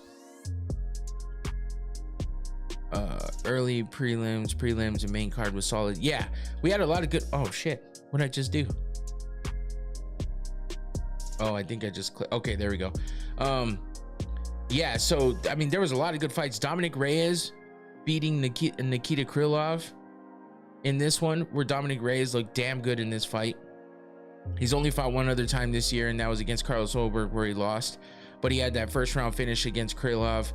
early prelims and main card was solid. Yeah, we had a lot of good, oh shit, what did I just do? Oh, I think I just clicked. Okay, there we go. Yeah, so I mean, there was a lot of good fights. Dominic Reyes beating Nikita Krylov in this one, where Dominic Reyes looked damn good in this fight. He's only fought one other time this year, and that was against Carlos Holberg, where he lost. But he had that first round finish against Krylov,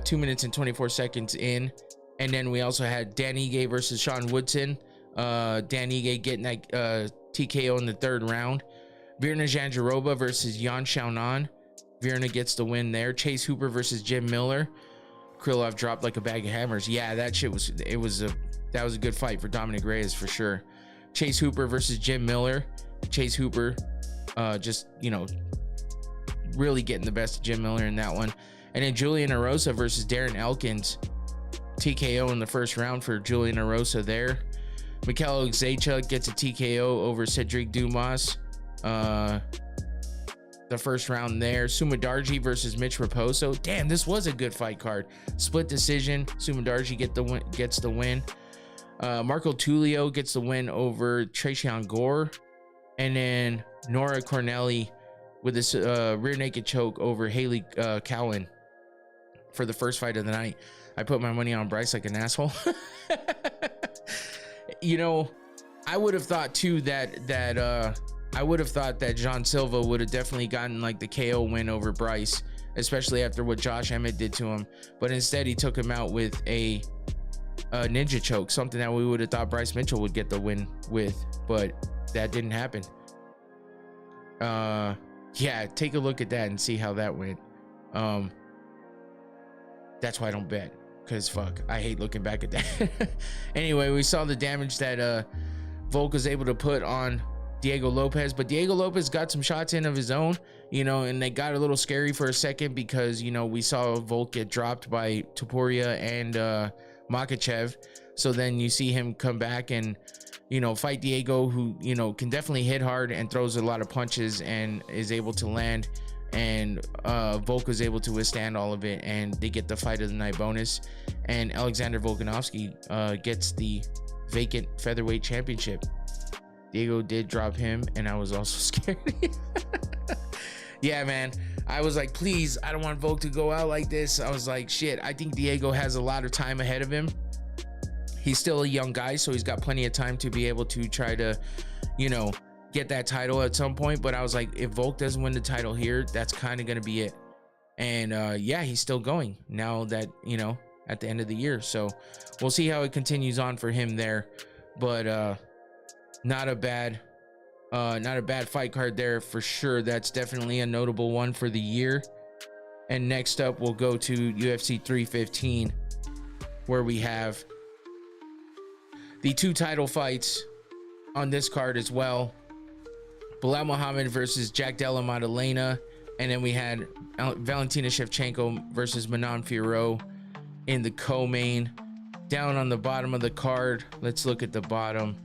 2 minutes and 24 seconds in. And then we also had Dan Ige versus Sean Woodson. Dan Ige getting that TKO in the third round. Virna Jandiroba versus Yan Xiaonan. Virna gets the win there. Chase Hooper versus Jim Miller. Krylov dropped like a bag of hammers. Yeah, that shit was, that was a good fight for Dominic Reyes for sure. Chase Hooper versus Jim Miller. Chase Hooper just, you know, really getting the best of Jim Miller in that one. And then Julian Erosa versus Darren Elkins. TKO in the first round for Julian Erosa there. Mikel Zacha gets a TKO over Cedric Dumas. The first round there. Sumadarji versus Mitch Raposo. Damn, this was a good fight card. Split decision. Sumadarji gets the win. Marco Tulio gets the win over Tracion Gore. And then Nora Cornelli with this rear naked choke over Haley Cowan for the first fight of the night. I put my money on Bryce like an asshole. You know, I would have thought too that Jean Silva would have definitely gotten like the KO win over Bryce, especially after what Josh Emmett did to him. But instead, he took him out with a ninja choke, something that we would have thought Bryce Mitchell would get the win with, but that didn't happen. Yeah, take a look at that and see how that went. That's why I don't bet, because fuck, I hate looking back at that. Anyway, we saw the damage that Volk was able to put on Diego Lopez, but Diego Lopez got some shots in of his own, you know, and they got a little scary for a second because, you know, we saw Volk get dropped by Topuria and Makhachev. So then you see him come back and, you know, fight Diego, who, you know, can definitely hit hard and throws a lot of punches and is able to land. And Volk was able to withstand all of it, and they get the fight of the night bonus. And Alexander Volkanovski gets the vacant featherweight championship. Diego did drop him, and I was also scared. Yeah, man. I was like, please, I don't want Volk to go out like this. I was like, shit, I think Diego has a lot of time ahead of him. He's still a young guy, so he's got plenty of time to be able to try to, you know, get that title at some point. But I was like, if Volk doesn't win the title here, that's kind of going to be it. And yeah, he's still going now that, you know, at the end of the year. So we'll see how it continues on for him there. But not a bad fight card there for sure. That's definitely a notable one for the year. And next up, we'll go to UFC 315, where we have the 2 title fights on this card as well. Belal Muhammad versus Jack Della Maddalena. And then we had Valentina Shevchenko versus Manon Fiorot in the co-main. Down on the bottom of the card, let's look at the bottom.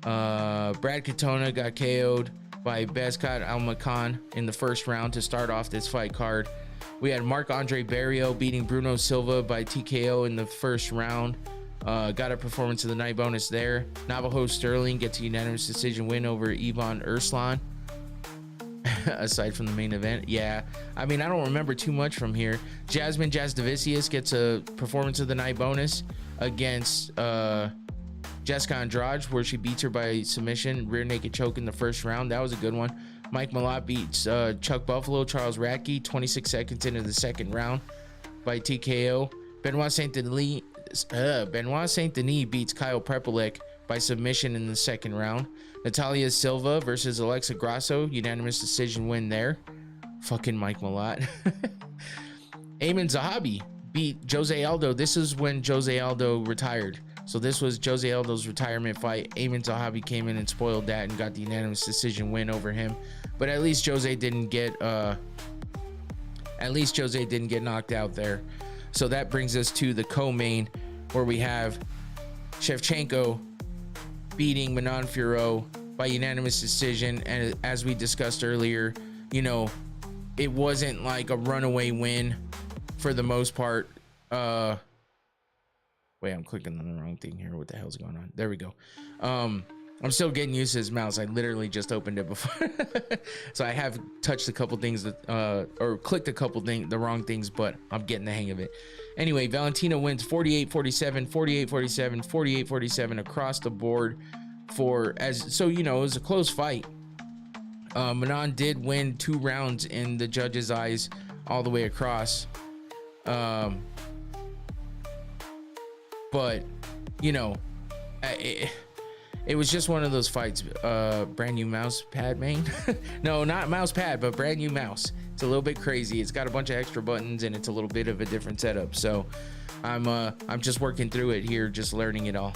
Brad Katona got KO'd by Bezkat Almakhan in the first round to start off this fight card. We had Marc-Andre Barrio beating Bruno Silva by TKO in the first round. Got a performance of the night bonus there. Navajo Sterling gets a unanimous decision win over Ivan Erslan. Aside from the main event, yeah, I mean, I don't remember too much from here. Jasmine Jasdavicius gets a performance of the night bonus against Jessica Andrade, where she beats her by submission, rear naked choke in the first round. That was a good one. Mike Malott beats Chuck Buffalo, Charles Radke, 26 seconds into the second round by TKO. Benoit Saint-Denis beats Kyle Prepolek by submission in the second round. Natalia Silva versus Alexa Grasso, unanimous decision win there. Fucking Mike Malott. Ayman Zahabi beat Jose Aldo. This is when Jose Aldo retired. So this was Jose Aldo's retirement fight. Ayman Zahabi came in and spoiled that and got the unanimous decision win over him. But at least Jose didn't get knocked out there. So that brings us to the co-main, where we have Shevchenko beating Manon Fiorot by unanimous decision. And as we discussed earlier, you know, it wasn't like a runaway win for the most part. Wait, I'm clicking on the wrong thing here. What the hell's going on? There we go. I'm still getting used to his mouse. I literally just opened it before. So I have touched a couple things that, or clicked a couple things, the wrong things, but I'm getting the hang of it. Anyway, Valentina wins 48-47, 48-47, 48-47 across the board so, you know, it was a close fight. Manon did win 2 rounds in the judges' eyes all the way across. But, you know, it was just one of those fights. Brand new mouse pad, man. No, not mouse pad, but brand new mouse. It's a little bit crazy. It's got a bunch of extra buttons and it's a little bit of a different setup. So I'm just working through it here, just learning it all.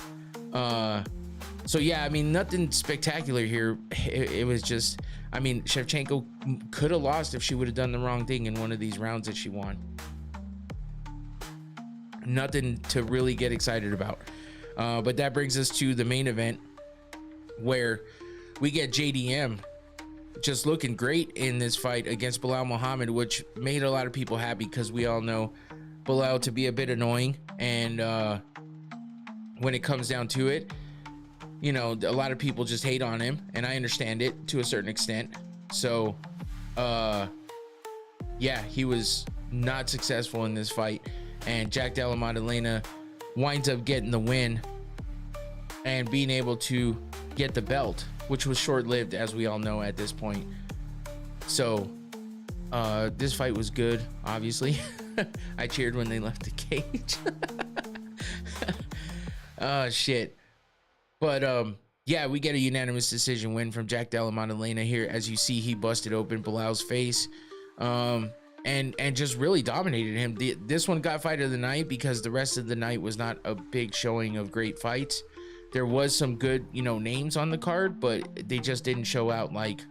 So yeah, I mean, nothing spectacular here. It was just, I mean, Shevchenko could have lost if she would have done the wrong thing in one of these rounds that she won. Nothing to really get excited about. But that brings us to the main event, where we get JDM just looking great in this fight against Belal Muhammad, which made a lot of people happy because we all know Belal to be a bit annoying. And when it comes down to it, you know, a lot of people just hate on him, and I understand it to a certain extent. So yeah, he was not successful in this fight, and Jack Della Maddalena winds up getting the win and being able to get the belt, which was short-lived, as we all know at this point. So this fight was good, obviously. I cheered when they left the cage. Oh shit. But yeah, we get a unanimous decision win from Jack Della Maddalena here. As you see, he busted open Belal's face and just really dominated him. This one got fight of the night because the rest of the night was not a big showing of great fights. there was some good, you know, names on the card, but they just didn't show out like,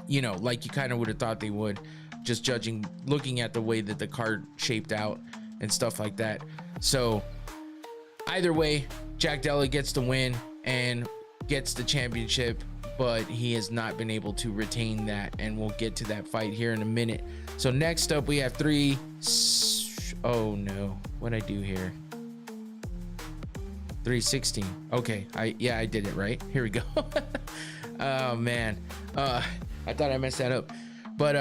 you know, like you kind of would have thought they would, just looking at the way that the card shaped out and stuff like that. So either way, Jack Della gets the win and gets the championship, but he has not been able to retain that, and we'll get to that fight here in a minute. So next up we have oh no, what'd I do here? 316. Okay, I did it right. Here we go. Oh man, I thought I messed that up. But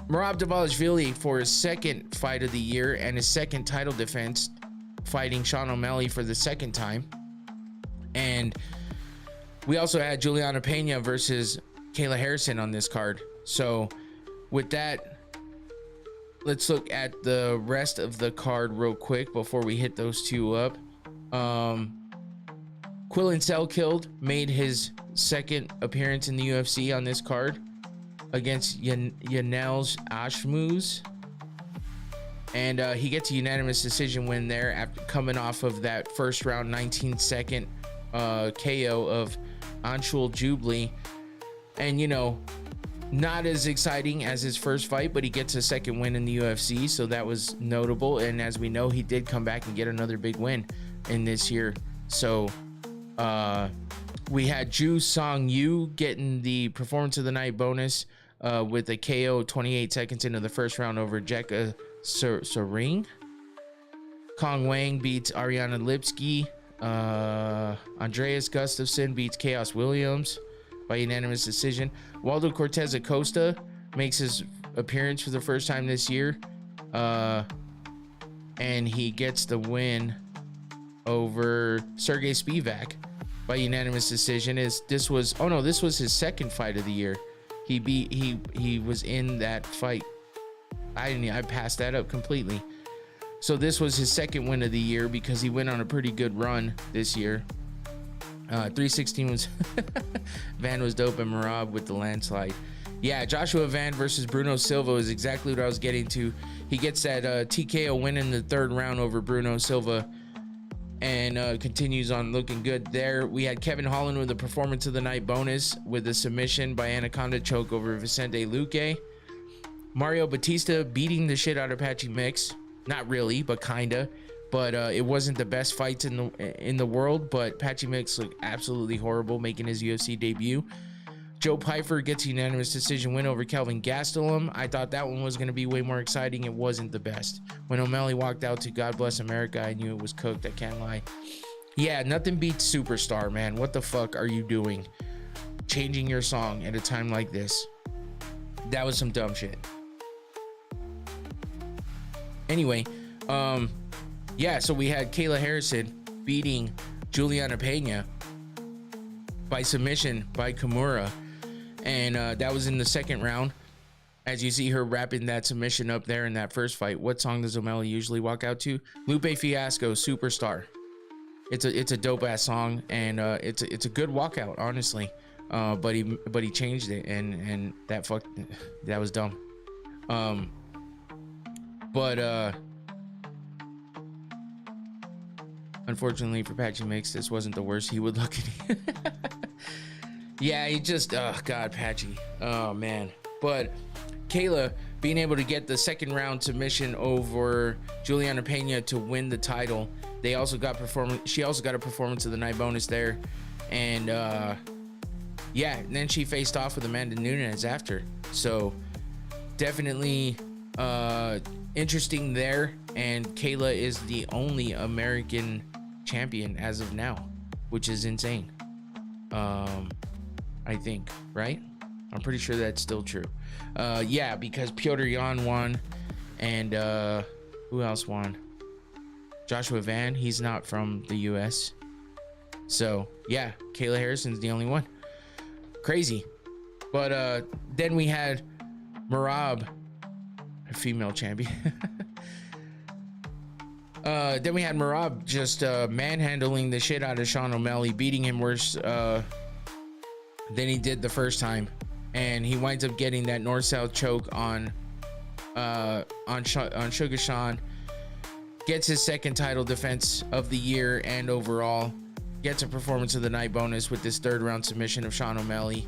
Merab Dvalishvili for his second fight of the year and his second title defense, fighting Sean O'Malley for the second time. And we also had Juliana Pena versus Kayla Harrison on this card. So with that, let's look at the rest of the card real quick before we hit those two up. Quillen Selkilde made his second appearance in the UFC on this card against Yanels Ashmuz, and he gets a unanimous decision win there after coming off of that first round 19-second KO of Anshul Jubli. And you know, not as exciting as his first fight, but he gets a second win in the UFC, so that was notable. And as we know, he did come back and get another big win in this year. So we had Ju Song Yu getting the performance of the night bonus with a KO 28 seconds into the first round over Jekka Sering. Kong Wang beats Ariana Lipsky. Andreas Gustafsson beats Chaos Williams by unanimous decision. Waldo Cortez Acosta makes his appearance for the first time this year, and he gets the win over Sergey Spivak by unanimous decision. This was his second fight of the year. He was in that fight. I passed that up completely. So this was his second win of the year because he went on a pretty good run this year. 316 was Van was dope, and Merab with the landslide. Yeah, Joshua Van versus Bruno Silva is exactly what I was getting to. He gets that TKO win in the third round over Bruno Silva, and continues on looking good there. We had Kevin Holland with the performance of the night bonus with a submission by Anaconda choke over Vicente Luque. Mario Batista beating the shit out of Patchy Mix. Not really, but kinda. But it wasn't the best fights in the world, but Patchy Mix looked absolutely horrible making his UFC debut. Joe Pyfer gets a unanimous decision win over Kelvin Gastelum. I thought that one was going to be way more exciting. It wasn't the best. When O'Malley walked out to God Bless America, I knew it was cooked. I can't lie. Yeah, nothing beats Superstar, man. What the fuck are you doing? Changing your song at a time like this. That was some dumb shit. Anyway, yeah, so we had Kayla Harrison beating Juliana Pena by submission by Kimura. And that was in the second round. As you see her wrapping that submission up there in that first fight. What song does O'Malley usually walk out to? Lupe Fiasco, Superstar. It's a dope ass song, and it's a good walkout, honestly. But he changed it, and that was dumb. Unfortunately for Patchy Mix, this wasn't the worst he would look at. Yeah, he just, oh God, Patchy. Oh man. But Kayla being able to get the second round submission over Juliana Pena to win the title. She also got a performance of the night bonus there. And yeah, and then she faced off with Amanda Nunes after. So definitely interesting there. And Kayla is the only American champion as of now, which is insane. I think, right? I'm pretty sure that's still true. Yeah, because Piotr Jan won, and who else won? Joshua Van. He's not from the US. So yeah, Kayla Harrison's the only one. Crazy. But then we had Merab, a female champion. Then we had Merab just manhandling the shit out of Sean O'Malley, beating him worse than he did the first time, and he winds up getting that north-south choke on Sugar Sean. Gets his second title defense of the year and overall. gets a performance of the night bonus with this 3rd round submission of Sean O'Malley.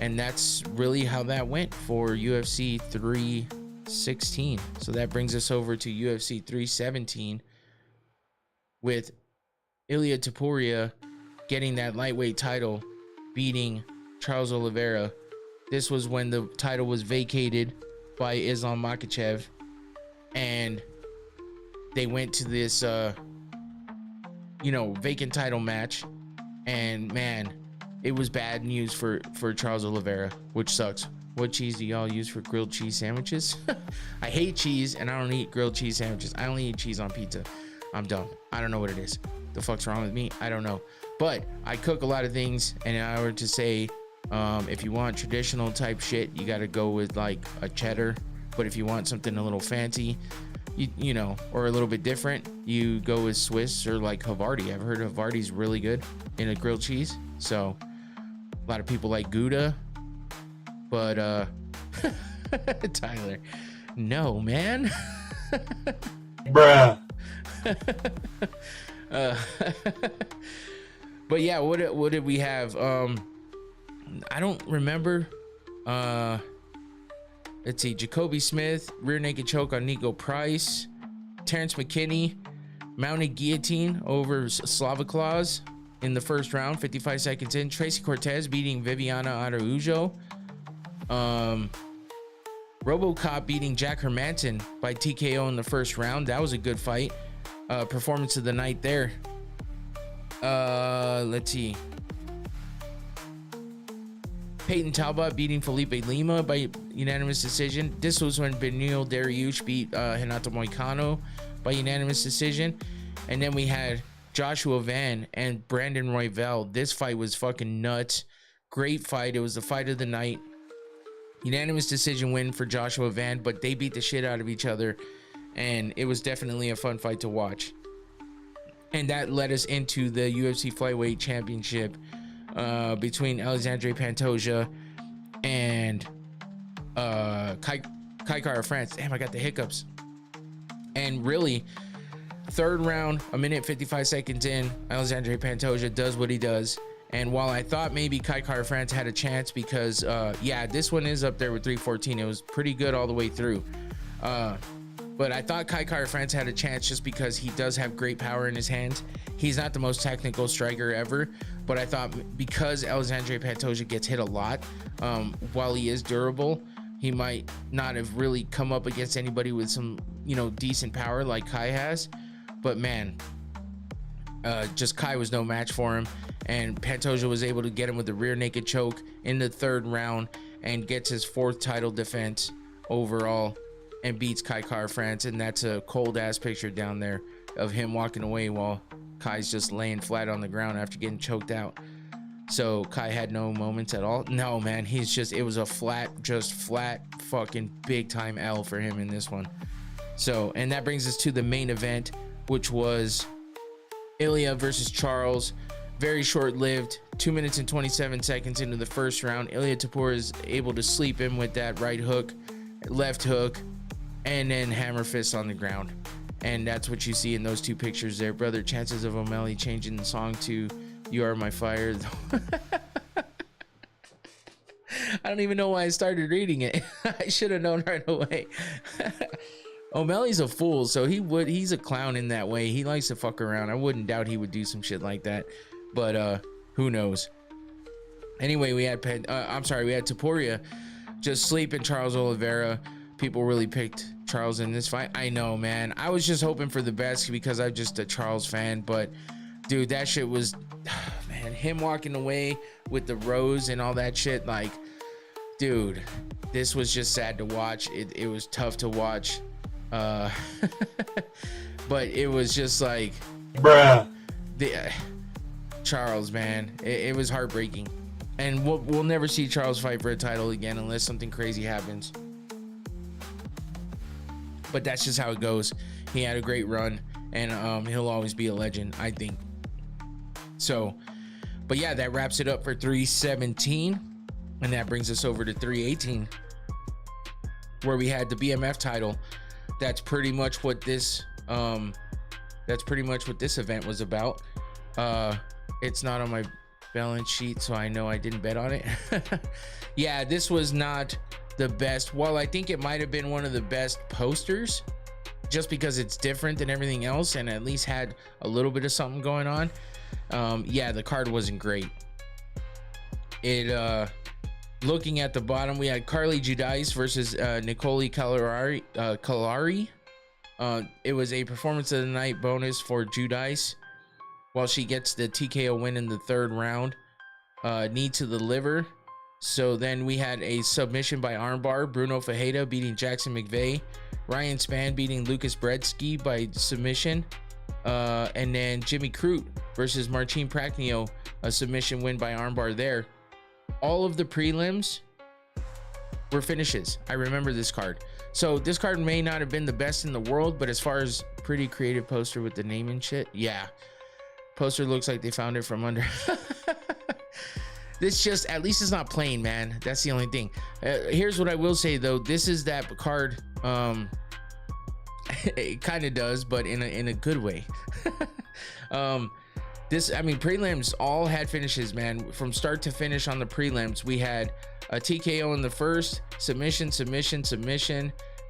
And that's really how that went for UFC 316. So that brings us over to UFC 317 with Ilia Topuria getting that lightweight title, beating Charles Oliveira. This was when the title was vacated by Islam Makhachev, and they went to this vacant title match, and man, it was bad news for Charles Oliveira, which sucks. What cheese do y'all use for grilled cheese sandwiches? I hate cheese, and I don't eat grilled cheese sandwiches. I only eat cheese on pizza. I'm dumb. I don't know what it is. The fuck's wrong with me? I don't know. But I cook a lot of things, and I were to say, if you want traditional type shit, you got to go with like a cheddar. But if you want something a little fancy, you know, or a little bit different, you go with Swiss or like Havarti. I've heard Havarti's really good in a grilled cheese. So a lot of people like Gouda, but Tyler, no, man. Bruh. But yeah, what did we have? I don't remember. Let's see, Jacoby Smith, rear naked choke on Nico Price. Terrence McKinney, mounted guillotine over Slava Claus in the 1st round, 55 seconds in. Tracy Cortez beating Viviana Araujo. RoboCop beating Jack Hermanson by TKO in the 1st round. That was a good fight. Performance of the night there. Let's see. Peyton Talbot beating Felipe Lima by unanimous decision. This was when Beneil Dariush beat Renato Moicano by unanimous decision. And then we had Joshua Van and Brandon Royval. This fight was fucking nuts. Great fight. It was the fight of the night. Unanimous decision win for Joshua Van, but they beat the shit out of each other. And it was definitely a fun fight to watch. And that led us into the UFC Flyweight Championship between Alexandre Pantoja and Kai Kara-France. Damn, I got the hiccups. And really, 3rd round, 1 minute 55 seconds in, Alexandre Pantoja does what he does. And while I thought maybe Kai Kara-France had a chance because, yeah, this one is up there with 314. It was pretty good all the way through. But I thought Kai Kara-France had a chance just because he does have great power in his hands. He's not the most technical striker ever, but I thought because Alexandre Pantoja gets hit a lot, while he is durable, he might not have really come up against anybody with some, decent power like Kai has. But man, just Kai was no match for him, and Pantoja was able to get him with the rear naked choke in the 3rd round and gets his 4th title defense overall and beats Kai Kara-France. And that's a cold ass picture down there of him walking away while Kai's just laying flat on the ground after getting choked out. So Kai had no moments at all. No, man, it was a flat fucking big time L for him in this one. So, and that brings us to the main event, which was Ilia versus Charles. Very short-lived, 2 minutes and 27 seconds into the 1st round. Ilia Topuria is able to sleep him with that right hook, left hook, and then hammer fist on the ground. And that's what you see in those 2 pictures there, brother. Chances of O'Malley changing the song to "You Are My Fire." I don't even know why I started reading it. I should have known right away. O'Malley's a fool, so he's a clown in that way. He likes to fuck around. I wouldn't doubt he would do some shit like that, but who knows. Anyway, we had Topuria just sleeping Charles Oliveira. People really picked Charles in this fight. I know, man. I was just hoping for the best because I'm just a Charles fan, but dude, that shit was, man, him walking away with the rose and all that shit, like, dude, this was just sad to watch. It was tough to watch. But it was just like, bruh. Charles, man, it was heartbreaking. And we'll never see Charles fight for a title again unless something crazy happens. But that's just how it goes. He had a great run, and he'll always be a legend, I think. So, but yeah, that wraps it up for 317, and that brings us over to 318, where we had the BMF title. That's pretty much what this event was about. It's not on my balance sheet, so I know I didn't bet on it. Yeah, this was not the best. Well, I think it might have been one of the best posters, just because it's different than everything else and at least had a little bit of something going on. Yeah, the card wasn't great. It looking at the bottom, we had Carly Judice versus Nicole Kalari. It was a performance of the night bonus for Judice, while she gets the TKO win in the third round. Knee to the liver. So then we had a submission by armbar, Bruno Fajeda beating Jackson McVeigh, Ryan Spann beating Lucas Brzeski by submission, and then Jimmy Crute versus Marcin Prachnio, a submission win by armbar there. All of the prelims were finishes. I remember this card. So this card may not have been the best in the world, but as far as pretty creative poster with the name and shit, yeah. Poster looks like they found it from under. This just, at least it's not plain, man. That's the only thing. Here's what I will say though. This is that card. It kind of does, but in a good way. Prelims all had finishes, man. From start to finish on the prelims, we had a TKO in the first, submission.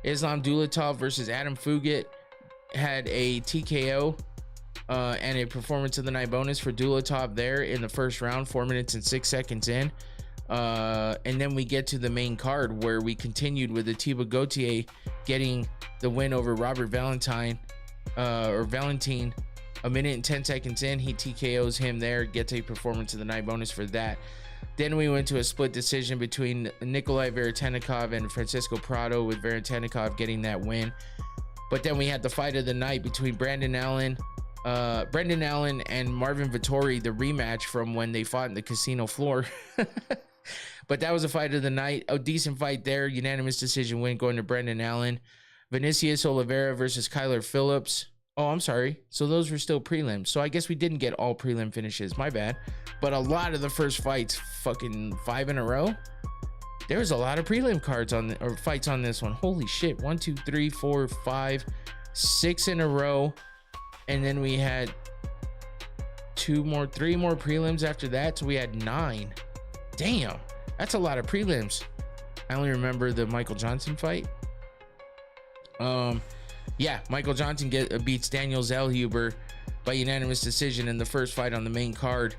Islam Dulatov versus Adam Fugitt had a TKO and a performance of the night bonus for Dulatov there in the first round, 4 minutes and 6 seconds in. And then we get to the main card where we continued with Atiba Gauthier getting the win over Robert Valentine, a minute and 10 seconds in. He TKOs him there, gets a performance of the night bonus for that. Then we went to a split decision between Nikolai Veretennikov and Francisco Prado, with Veretennikov getting that win. But then we had the fight of the night between Brendan Allen and Marvin Vettori, the rematch from when they fought in the casino floor. But that was a fight of the night. A decent fight there. Unanimous decision win going to Brendan Allen. Vinicius Oliveira versus Kyler Phillips. Oh, I'm sorry. So those were still prelims. So I guess we didn't get all prelim finishes. My bad. But a lot of the first fights, fucking 5 in a row. There was a lot of prelim cards or fights on this one. Holy shit. 1, 2, 3, 4, 5, 6 in a row. And then we had 3 more prelims after that. So we had 9. Damn. That's a lot of prelims. I only remember the Michael Johnson fight. Yeah, Michael Johnson beats Daniel Zellhuber by unanimous decision in the first fight on the main card.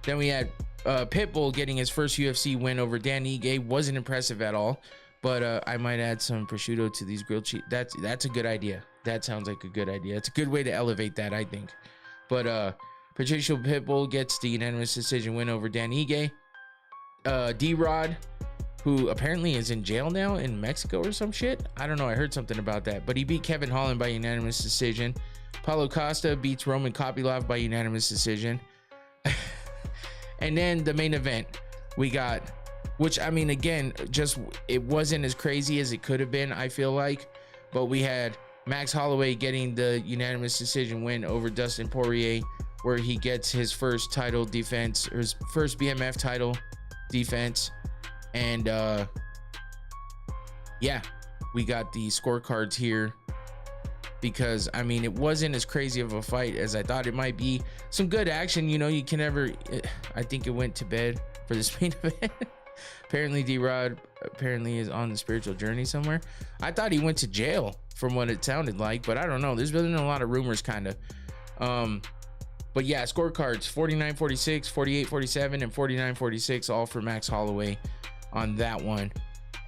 Then we had Pitbull getting his first UFC win over Dan Ige. Wasn't impressive at all, but I might add some prosciutto to these grilled cheese. That's a good idea. That sounds like a good idea. It's a good way to elevate that, I think. But Patricio Pitbull gets the unanimous decision win over Dan Ige. D-Rod, who apparently is in jail now in Mexico or some shit. I don't know. I heard something about that. But he beat Kevin Holland by unanimous decision. Paulo Costa beats Roman Kopylov by unanimous decision. And then the main event we got, which, I mean, again, just it wasn't as crazy as it could have been, I feel like. But we had Max Holloway getting the unanimous decision win over Dustin Poirier, where he gets his first title defense, or his first BMF title defense. And yeah, we got the scorecards here because, I mean, it wasn't as crazy of a fight as I thought it might be. Some good action, you know. You can never, I think it went to bed for this main event. Apparently D-Rod is on the spiritual journey somewhere. I thought he went to jail from what it sounded like, but I don't know. There's been a lot of rumors, kind of. But yeah, scorecards 49-46, 48-47, and 49-46, all for Max Holloway on that one.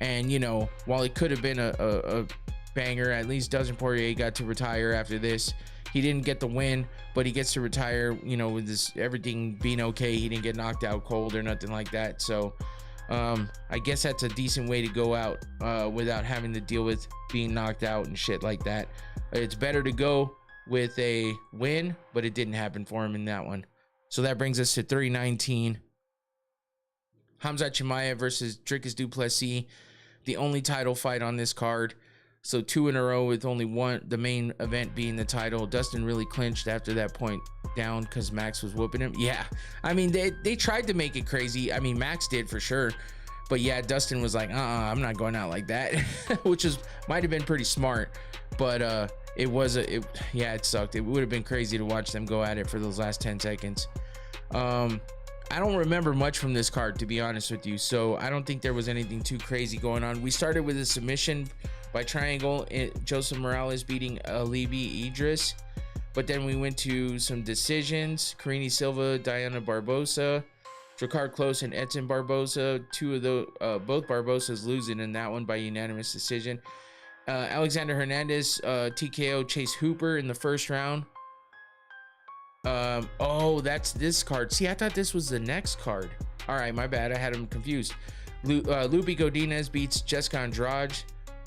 And, you know, while it could have been a banger, at least Dustin Poirier got to retire after this. He didn't get the win, but he gets to retire, you know, with this everything being okay. He didn't get knocked out cold or nothing like that. So I guess that's a decent way to go out without having to deal with being knocked out and shit like that. It's better to go with a win, but it didn't happen for him in that one. So that brings us to 319. Hamzat Chimaev versus Dricus du Plessis, the only title fight on this card. So 2 in a row with only one, the main event being the title. Dustin really clinched after that point down because Max was whooping him. Yeah, I mean, they tried to make it crazy. I mean, Max did for sure. But yeah, Dustin was like, I'm not going out like that, which might have been pretty smart. But it sucked. It would have been crazy to watch them go at it for those last 10 seconds. I don't remember much from this card, to be honest with you, so I don't think there was anything too crazy going on. We started with a submission by triangle, Joseph Morales beating Alibi Idris, but then we went to some decisions: Karini Silva, Diana Barbosa, Drakkar Klose, and Edson Barbosa. Two of the both Barbosas losing in that one by unanimous decision. Alexander Hernandez TKO Chase Hooper in the first round. Oh, that's this card. See, I thought this was the next card. All right, my bad, I had him confused. Lupi Godinez beats Jessica Andrade.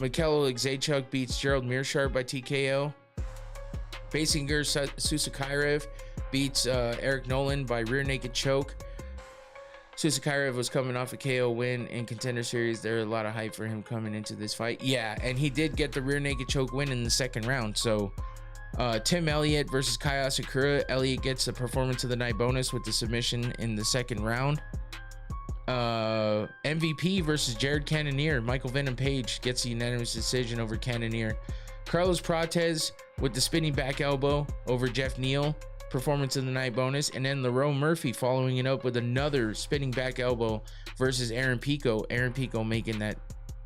Mikhail Zaychuk beats Gerald Meerschaert by TKO. Basinger Susukairev beats Eric Nolan by rear naked choke. Susukairev was coming off a KO win in Contender Series. There was a lot of hype for him coming into this fight. Yeah, and he did get the rear naked choke win in the second round. So Tim Elliott versus Kai Asakura. Elliott gets the performance of the night bonus with the submission in the second round. MVP versus Jared Cannonier. Michael Venom Page gets the unanimous decision over Cannonier. Carlos Prates with the spinning back elbow over Jeff Neal. Performance of the night bonus. And then Lerone Murphy following it up with another spinning back elbow versus Aaron Pico. Aaron Pico making that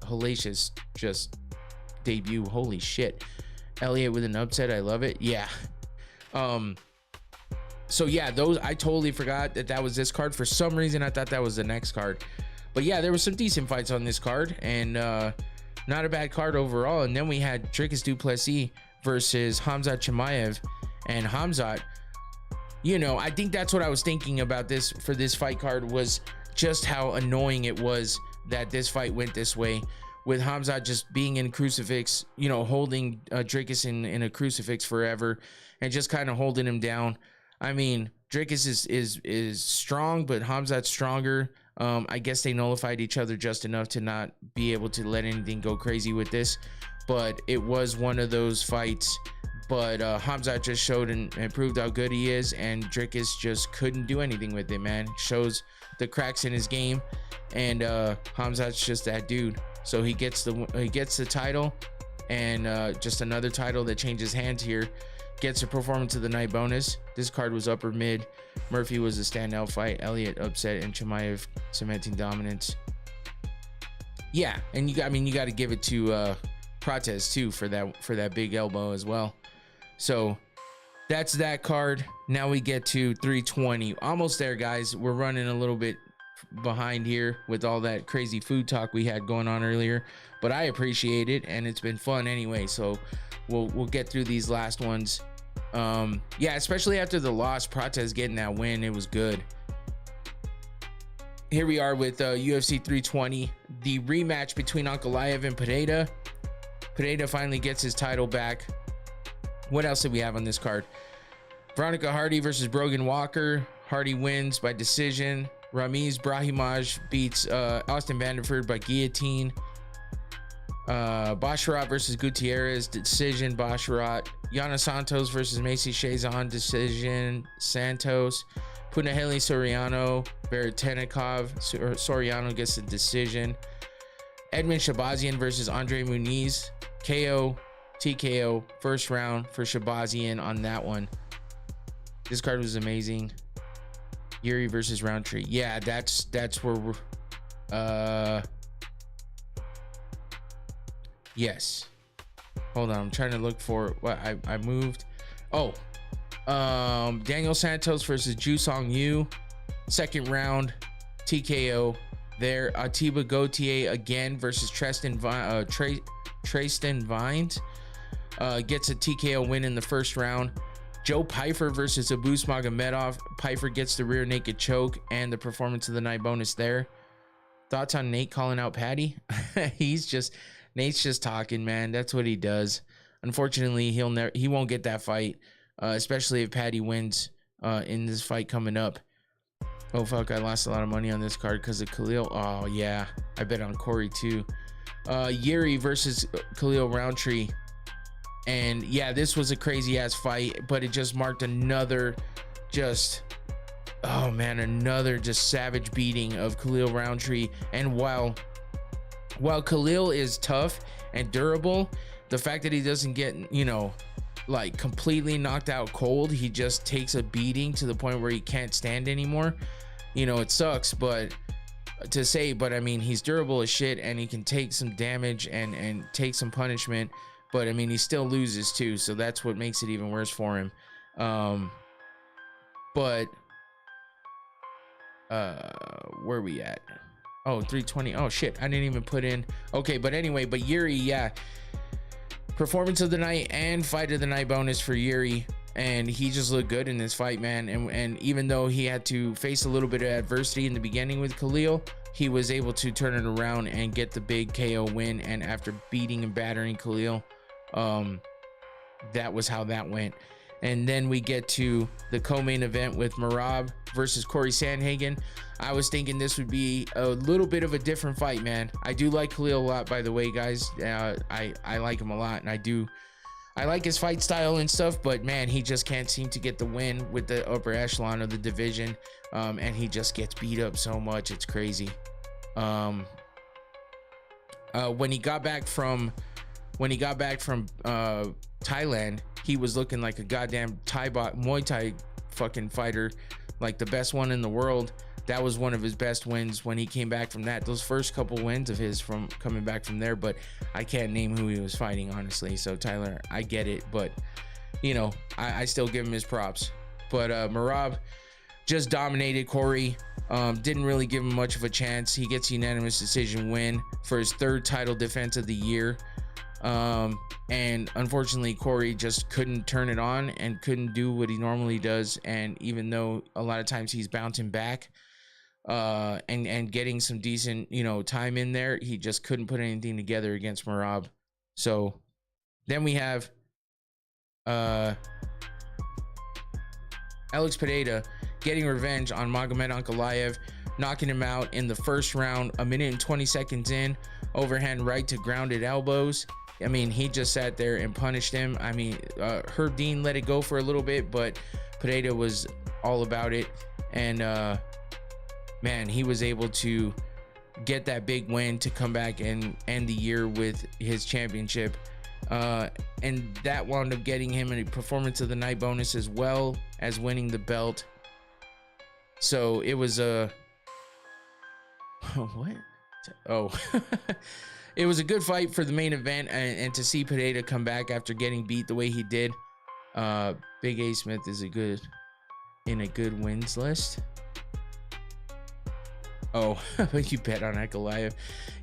hellacious just debut. Holy shit. Elliott with an upset. I love it. Yeah. So yeah, those, I totally forgot that was this card. For some reason I thought that was the next card, but yeah, there was some decent fights on this card, and not a bad card overall. And then we had Dricus du Plessis versus Khamzat Chimaev. And Khamzat, you know, I think that's what I was thinking about this for this fight card, was just how annoying it was that this fight went this way, with Khamzat just being in crucifix, you know, holding Dricus in a crucifix forever and just kind of holding him down. I mean, Dricus is strong, but Khamzat's stronger. I guess they nullified each other just enough to not be able to let anything go crazy with this, but it was one of those fights. But Khamzat just showed and proved how good he is, and Dricus just couldn't do anything with it, man. Shows the cracks in his game, and Khamzat's just that dude. So he gets the title, and just another title that changes hands here. Gets a performance of the night bonus. This card was upper mid. Murphy was a standout fight. Elliott upset, and Chimaev cementing dominance. Yeah, and you got to give it to Prates too for that big elbow as well. So that's that card. Now we get to 320. Almost there, guys. We're running a little bit behind here with all that crazy food talk we had going on earlier, but I appreciate it, and it's been fun anyway. So we'll get through these last ones. Yeah, especially after the loss, Prates getting that win, it was good. Here we are with UFC 320, the rematch between Ankalaev and Pereira. Pereira finally gets his title back. What else did we have on this card? Veronica Hardy versus Brogan Walker. Hardy wins by decision. Ramiz Brahimaj beats Austin Vanderford by guillotine. Basharat versus Gutierrez, decision, Basharat. Yana Santos versus Macy Chazon, decision, Santos. Punahele Soriano, Veretenikov, Soriano gets the decision. Edmund Shabazian versus Andre Muniz, KO, TKO, first round for Shabazian on that one. This card was amazing. Yuri versus Roundtree. Yeah, that's where we're, yes. Hold on, I'm trying to look for what I moved. Oh, Daniel Santos versus Ju Song Yu, second round, TKO there. Atiba Gauthier again versus Tristan Vines, gets a TKO win in the first round. Joe Pyfer versus Abus Magomedov. Pyfer gets the rear naked choke and the performance of the night bonus there. Thoughts on Nate calling out Patty? Nate's just talking, man. That's what he does. Unfortunately, he won't get that fight, especially if Patty wins in this fight coming up. Oh fuck, I lost a lot of money on this card because of Khalil. Oh yeah, I bet on Corey too. Yuri versus Khalil Roundtree. And yeah, this was a crazy ass fight, but it just marked another another savage beating of Khalil Roundtree. And while Khalil is tough and durable, the fact that he doesn't get, like completely knocked out cold. He just takes a beating to the point where he can't stand anymore. You know, it sucks, but to say, but I mean, he's durable as shit, and he can take some damage and take some punishment. But I mean, he still loses too, so that's what makes it even worse for him. But where are we at? Oh, 320. Oh shit, I didn't even put in. Okay, but anyway, but Yuri, yeah, performance of the night and fight of the night bonus for Yuri, and he just looked good in this fight, man. And even though he had to face a little bit of adversity in the beginning with Khalil, he was able to turn it around and get the big KO win. And after beating and battering Khalil, that was how that went. And then we get to the co-main event with Merab versus Corey Sandhagen. I was thinking this would be a little bit of a different fight, man. I do like Khalil a lot, by the way, guys. I like him a lot, and I like his fight style and stuff, but man, he just can't seem to get the win with the upper echelon of the division. And he just gets beat up so much, it's crazy. When he got back from Thailand, he was looking like a goddamn Muay Thai fucking fighter, like the best one in the world. That was one of his best wins when he came back from that. Those first couple wins of his from coming back from there, but I can't name who he was fighting, honestly. So Tyler, I get it, but you know, I still give him his props. But Merab just dominated Corey. Didn't really give him much of a chance. He gets a unanimous decision win for his third title defense of the year. And unfortunately Corey just couldn't turn it on and couldn't do what he normally does. And even though a lot of times he's bouncing back and getting some decent, you know, time in there, he just couldn't put anything together against Merab. So then we have Alex Pereira getting revenge on Magomed Ankalaev, knocking him out in the first round, a minute and 20 seconds in, overhand right to grounded elbows. I mean, he just sat there and punished him. I mean, Herb Dean let it go for a little bit, but Pereira was all about it. And man, he was able to get that big win to come back and end the year with his championship. And that wound up getting him a performance of the night bonus as well as winning the belt. So it was a what? Oh. It was a good fight for the main event, and to see Pereira come back after getting beat the way he did. Big A Smith is in a good wins list. Oh, you bet on Ankalaev.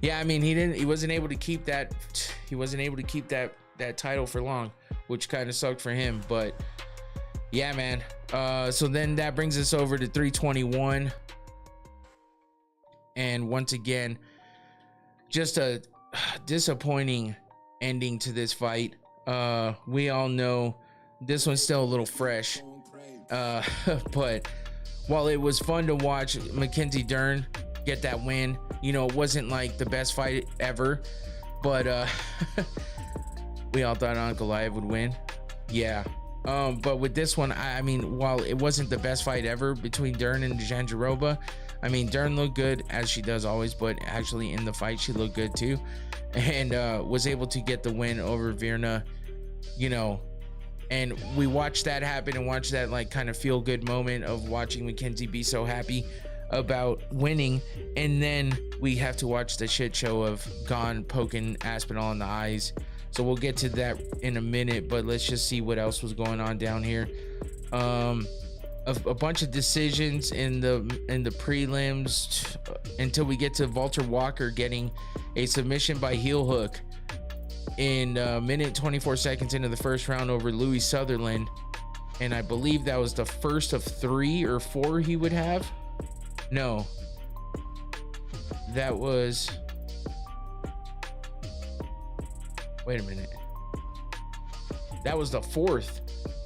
Yeah, I mean, he wasn't able to keep that title for long, which kind of sucked for him. But yeah, man. So then that brings us over to 321, and once again, just a disappointing ending to this fight. We all know this one's still a little fresh, but while it was fun to watch Mackenzie Dern get that win, you know, it wasn't like the best fight ever, but we all thought Ankalaev would win. Yeah. But with this one, I mean, while it wasn't the best fight ever between Dern and Jandiroba, I mean, Dern looked good, as she does always, but actually in the fight she looked good too, and was able to get the win over Virna, you know. And we watched that happen and watched that like kind of feel good moment of watching Mackenzie be so happy about winning, and then we have to watch the shit show of Gon poking Aspinall in the eyes. So we'll get to that in a minute, but let's just see what else was going on down here. A bunch of decisions in the prelims until we get to Walter Walker getting a submission by heel hook in minute 24 seconds into the first round over Louis Sutherland, and I believe that was the first of 3 or 4 he would have. No, that was, wait a minute, that was the 4th.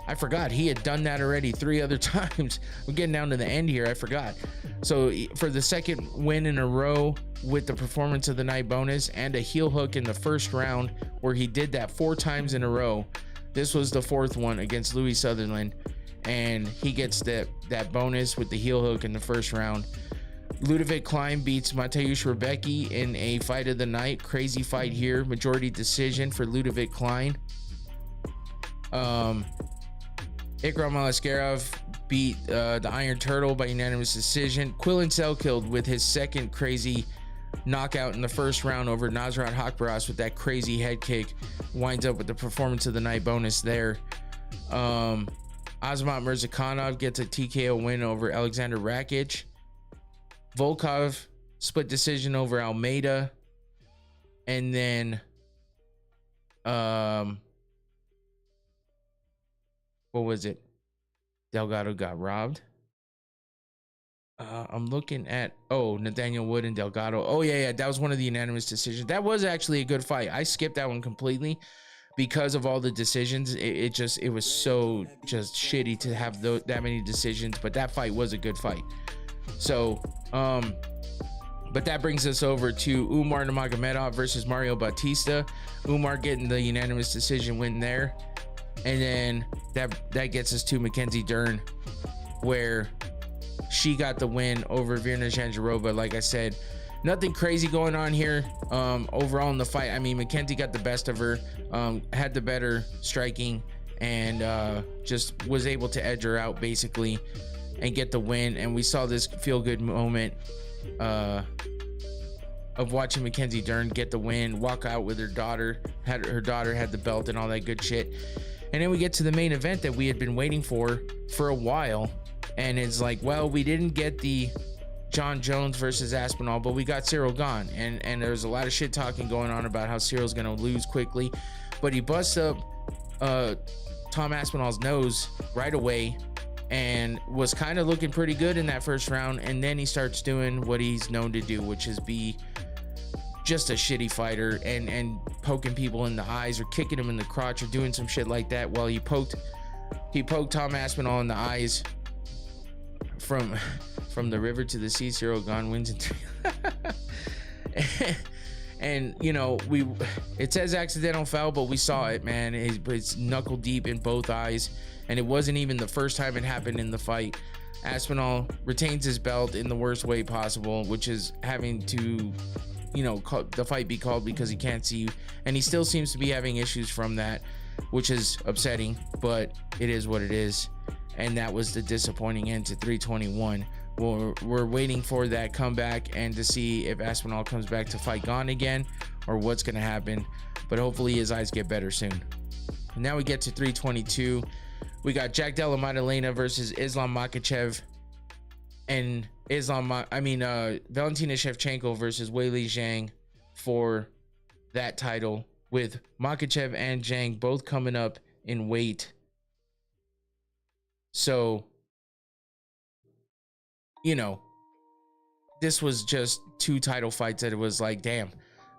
I forgot he had done that already 3 other times. We're getting down to the end here. I forgot. So for the second win in a row with the performance of the night bonus and a heel hook in the first round, where he did that 4 times in a row, this was the 4th one against Louis Sutherland, and he gets that bonus with the heel hook in the first round. Ludovic Klein beats Mateusz Rebecki in a fight of the night. Crazy fight here. Majority decision for Ludovic Klein. Ikram Alaskarov beat the Iron Turtle by unanimous decision. Quillen Selkild with his second crazy knockout in the first round over Nasrat Hakbaras with that crazy head kick, winds up with the performance of the night bonus there. Azamat Mirzakhanov gets a TKO win over Alexander Rakic. Volkov split decision over Almeida. And then what was it? Delgado got robbed. I'm looking at Nathaniel Wood and Delgado. Oh yeah, that was one of the unanimous decisions. That was actually a good fight. I skipped that one completely because of all the decisions. It was so just shitty to have that many decisions, but that fight was a good fight. So but that brings us over to Umar Nurmagomedov versus Mario Bautista. Umar getting the unanimous decision win there. And then that gets us to Mackenzie Dern, where she got the win over Virna Jandiroba. Like I said, nothing crazy going on here. Overall in the fight, I mean, Mackenzie got the best of her, had the better striking, and just was able to edge her out basically and get the win. And we saw this feel-good moment of watching Mackenzie Dern get the win, walk out with her daughter. Her daughter had the belt and all that good shit. And then we get to the main event that we had been waiting for a while. And it's like, well, we didn't get the John Jones versus Aspinall, but we got Cyril Gane. And there's a lot of shit talking going on about how Cyril's going to lose quickly. But he busts up Tom Aspinall's nose right away and was kind of looking pretty good in that first round. And then he starts doing what he's known to do, which is be just a shitty fighter and poking people in the eyes or kicking him in the crotch or doing some shit like that. Well, he poked Tom Aspinall in the eyes. From the river to the sea, Cyril Gane wins in 3. And you know, it says accidental foul, but we saw it, man. It's knuckle deep in both eyes, and it wasn't even the first time it happened in the fight. Aspinall retains his belt in the worst way possible, which is having to, you know, the fight be called because he can't see you, and he still seems to be having issues from that, which is upsetting, but it is what it is. And that was the disappointing end to 321. We're waiting for that comeback and to see if Aspinall comes back to fight Gane again or what's going to happen. But hopefully his eyes get better soon. And now we get to 322. We got Jack Della Maddalena versus Islam Makhachev. And Valentina Shevchenko versus Weili Zhang for that title, with Makhachev and Zhang both coming up in weight. So, you know, this was just 2 title fights that it was like, damn,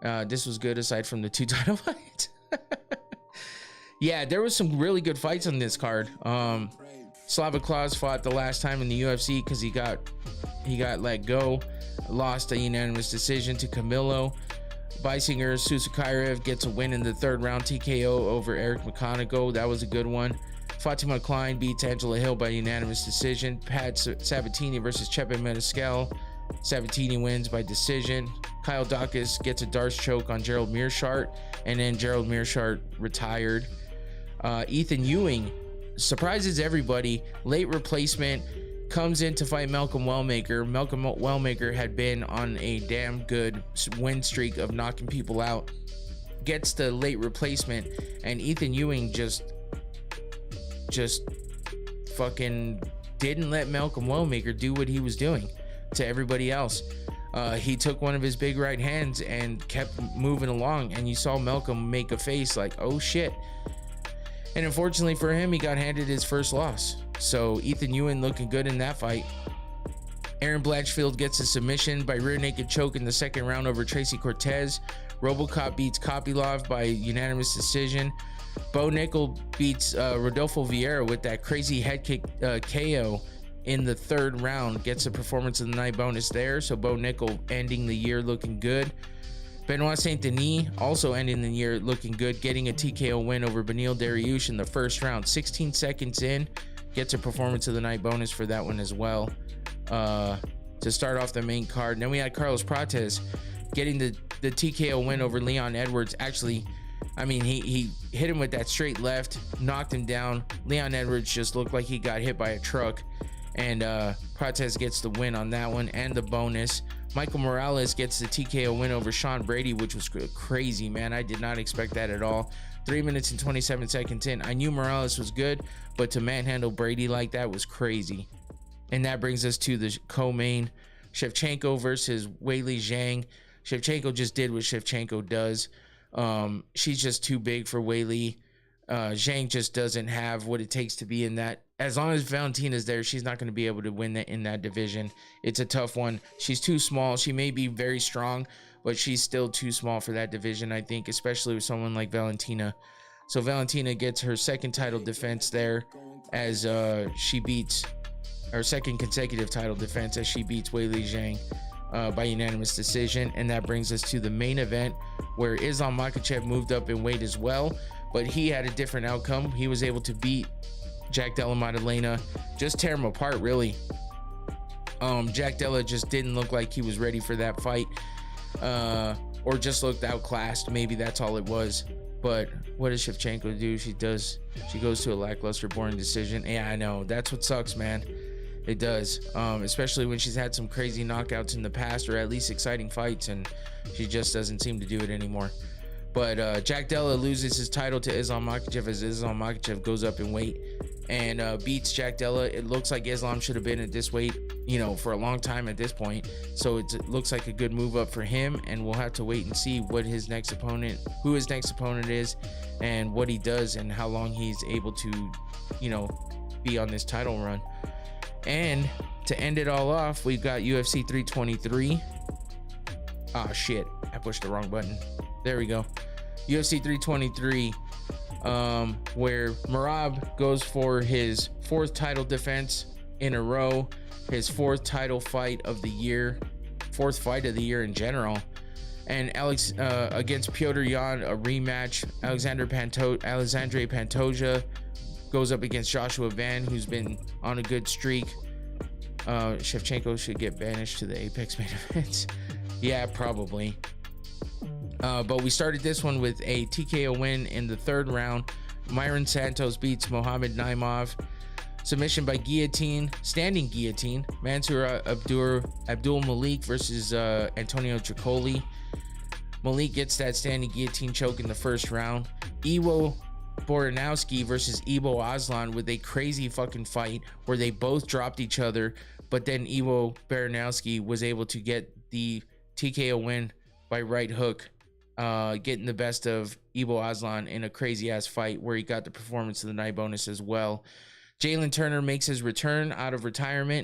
this was good aside from the 2 title fights. Yeah, there was some really good fights on this card. Slava Klaus fought the last time in the UFC because he got let go, lost a unanimous decision to Camilo. Beisinger Susukairev gets a win in the 3rd round TKO over Eric McConaughey. That was a good one. Fatima Klein beats Angela Hill by unanimous decision. Pat Sabatini versus Chepe Maniscal. Sabatini wins by decision. Kyle Dacus gets a Darce choke on Gerald Meerschaert, and then Gerald Meerschaert retired. Ethan Ewing surprises everybody. Late replacement, comes in to fight Malcolm Wellmaker. Malcolm Wellmaker had been on a damn good win streak of knocking people out. Gets the late replacement, and Ethan Ewing just fucking didn't let Malcolm Wellmaker do what he was doing to everybody else. He took one of his big right hands and kept moving along, and you saw Malcolm make a face like, oh shit. And unfortunately for him, he got handed his first loss. So Ethan Ewing looking good in that fight. Aaron Blanchfield gets a submission by rear naked choke in the 2nd round over Tracy Cortez. Robocop beats Kopylov by unanimous decision. Bo Nickel beats Rodolfo Vieira with that crazy head kick KO in the 3rd round. Gets a performance of the night bonus there. So Bo Nickel ending the year looking good. Benoit Saint Denis also ending the year looking good, getting a TKO win over Beneil Dariush in the 1st round. 16 seconds in, gets a performance of the night bonus for that one as well. To start off the main card. And then we had Carlos Prates getting the TKO win over Leon Edwards. Actually, I mean, he hit him with that straight left, knocked him down. Leon Edwards just looked like he got hit by a truck, and Prates gets the win on that one and the bonus. Michael Morales gets the TKO win over Sean Brady, which was crazy, man. I did not expect that at all. 3 minutes and 27 seconds in. I knew Morales was good, but to manhandle Brady like that was crazy. And that brings us to the co-main, Shevchenko versus Weili Zhang. Shevchenko just did what Shevchenko does. She's just too big for Weili. Zhang just doesn't have what it takes to be in that. As long as Valentina's there, she's not going to be able to win that in that division. It's a tough one. She's too small. She may be very strong, but she's still too small for that division, I think, especially with someone like Valentina. So Valentina gets her second title defense there as she beats her second consecutive title defense as she beats Weili Zhang by unanimous decision. And that brings us to the main event, where Islam Makhachev moved up in weight as well, but he had a different outcome. He was able to beat Jack Della Maddalena, just tear him apart, really. Jack Della just didn't look like he was ready for that fight, or just looked outclassed. Maybe that's all it was. But what does Shevchenko do? She goes to a lackluster, boring decision. Yeah, I know. That's what sucks, man. It does, especially when she's had some crazy knockouts in the past, or at least exciting fights, and she just doesn't seem to do it anymore. But Jack Della loses his title to Islam Makhachev as Islam Makhachev goes up in weight and beats Jack Della. It looks like Islam should have been at this weight, for a long time at this point. So it looks like a good move up for him, and we'll have to wait and see who his next opponent is, and what he does, and how long he's able to, be on this title run. And to end it all off, we've got UFC 323. Ah, shit. I pushed the wrong button. There we go. UFC 323, where Merab goes for his fourth title defense in a row, his fourth title fight of the year, fourth fight of the year in general. And Alex against Petr Yan, a rematch. Alexandre Pantoja goes up against Joshua Van, who's been on a good streak. Shevchenko should get banished to the Apex main events. Yeah, probably. But we started this one with a TKO win in the third round. Myron Santos beats Mohamed Naimov. Submission by guillotine, standing guillotine. Mansour Abdul Malik versus Antonio Tricoli. Malik gets that standing guillotine choke in the first round. Iwo Boranowski versus Ibo Aslan with a crazy fucking fight where they both dropped each other, but then Iwo Boranowski was able to get the TKO win by right hook, getting the best of Ibo Aslan in a crazy ass fight where he got the performance of the night bonus as well. Jalen Turner makes his return out of retirement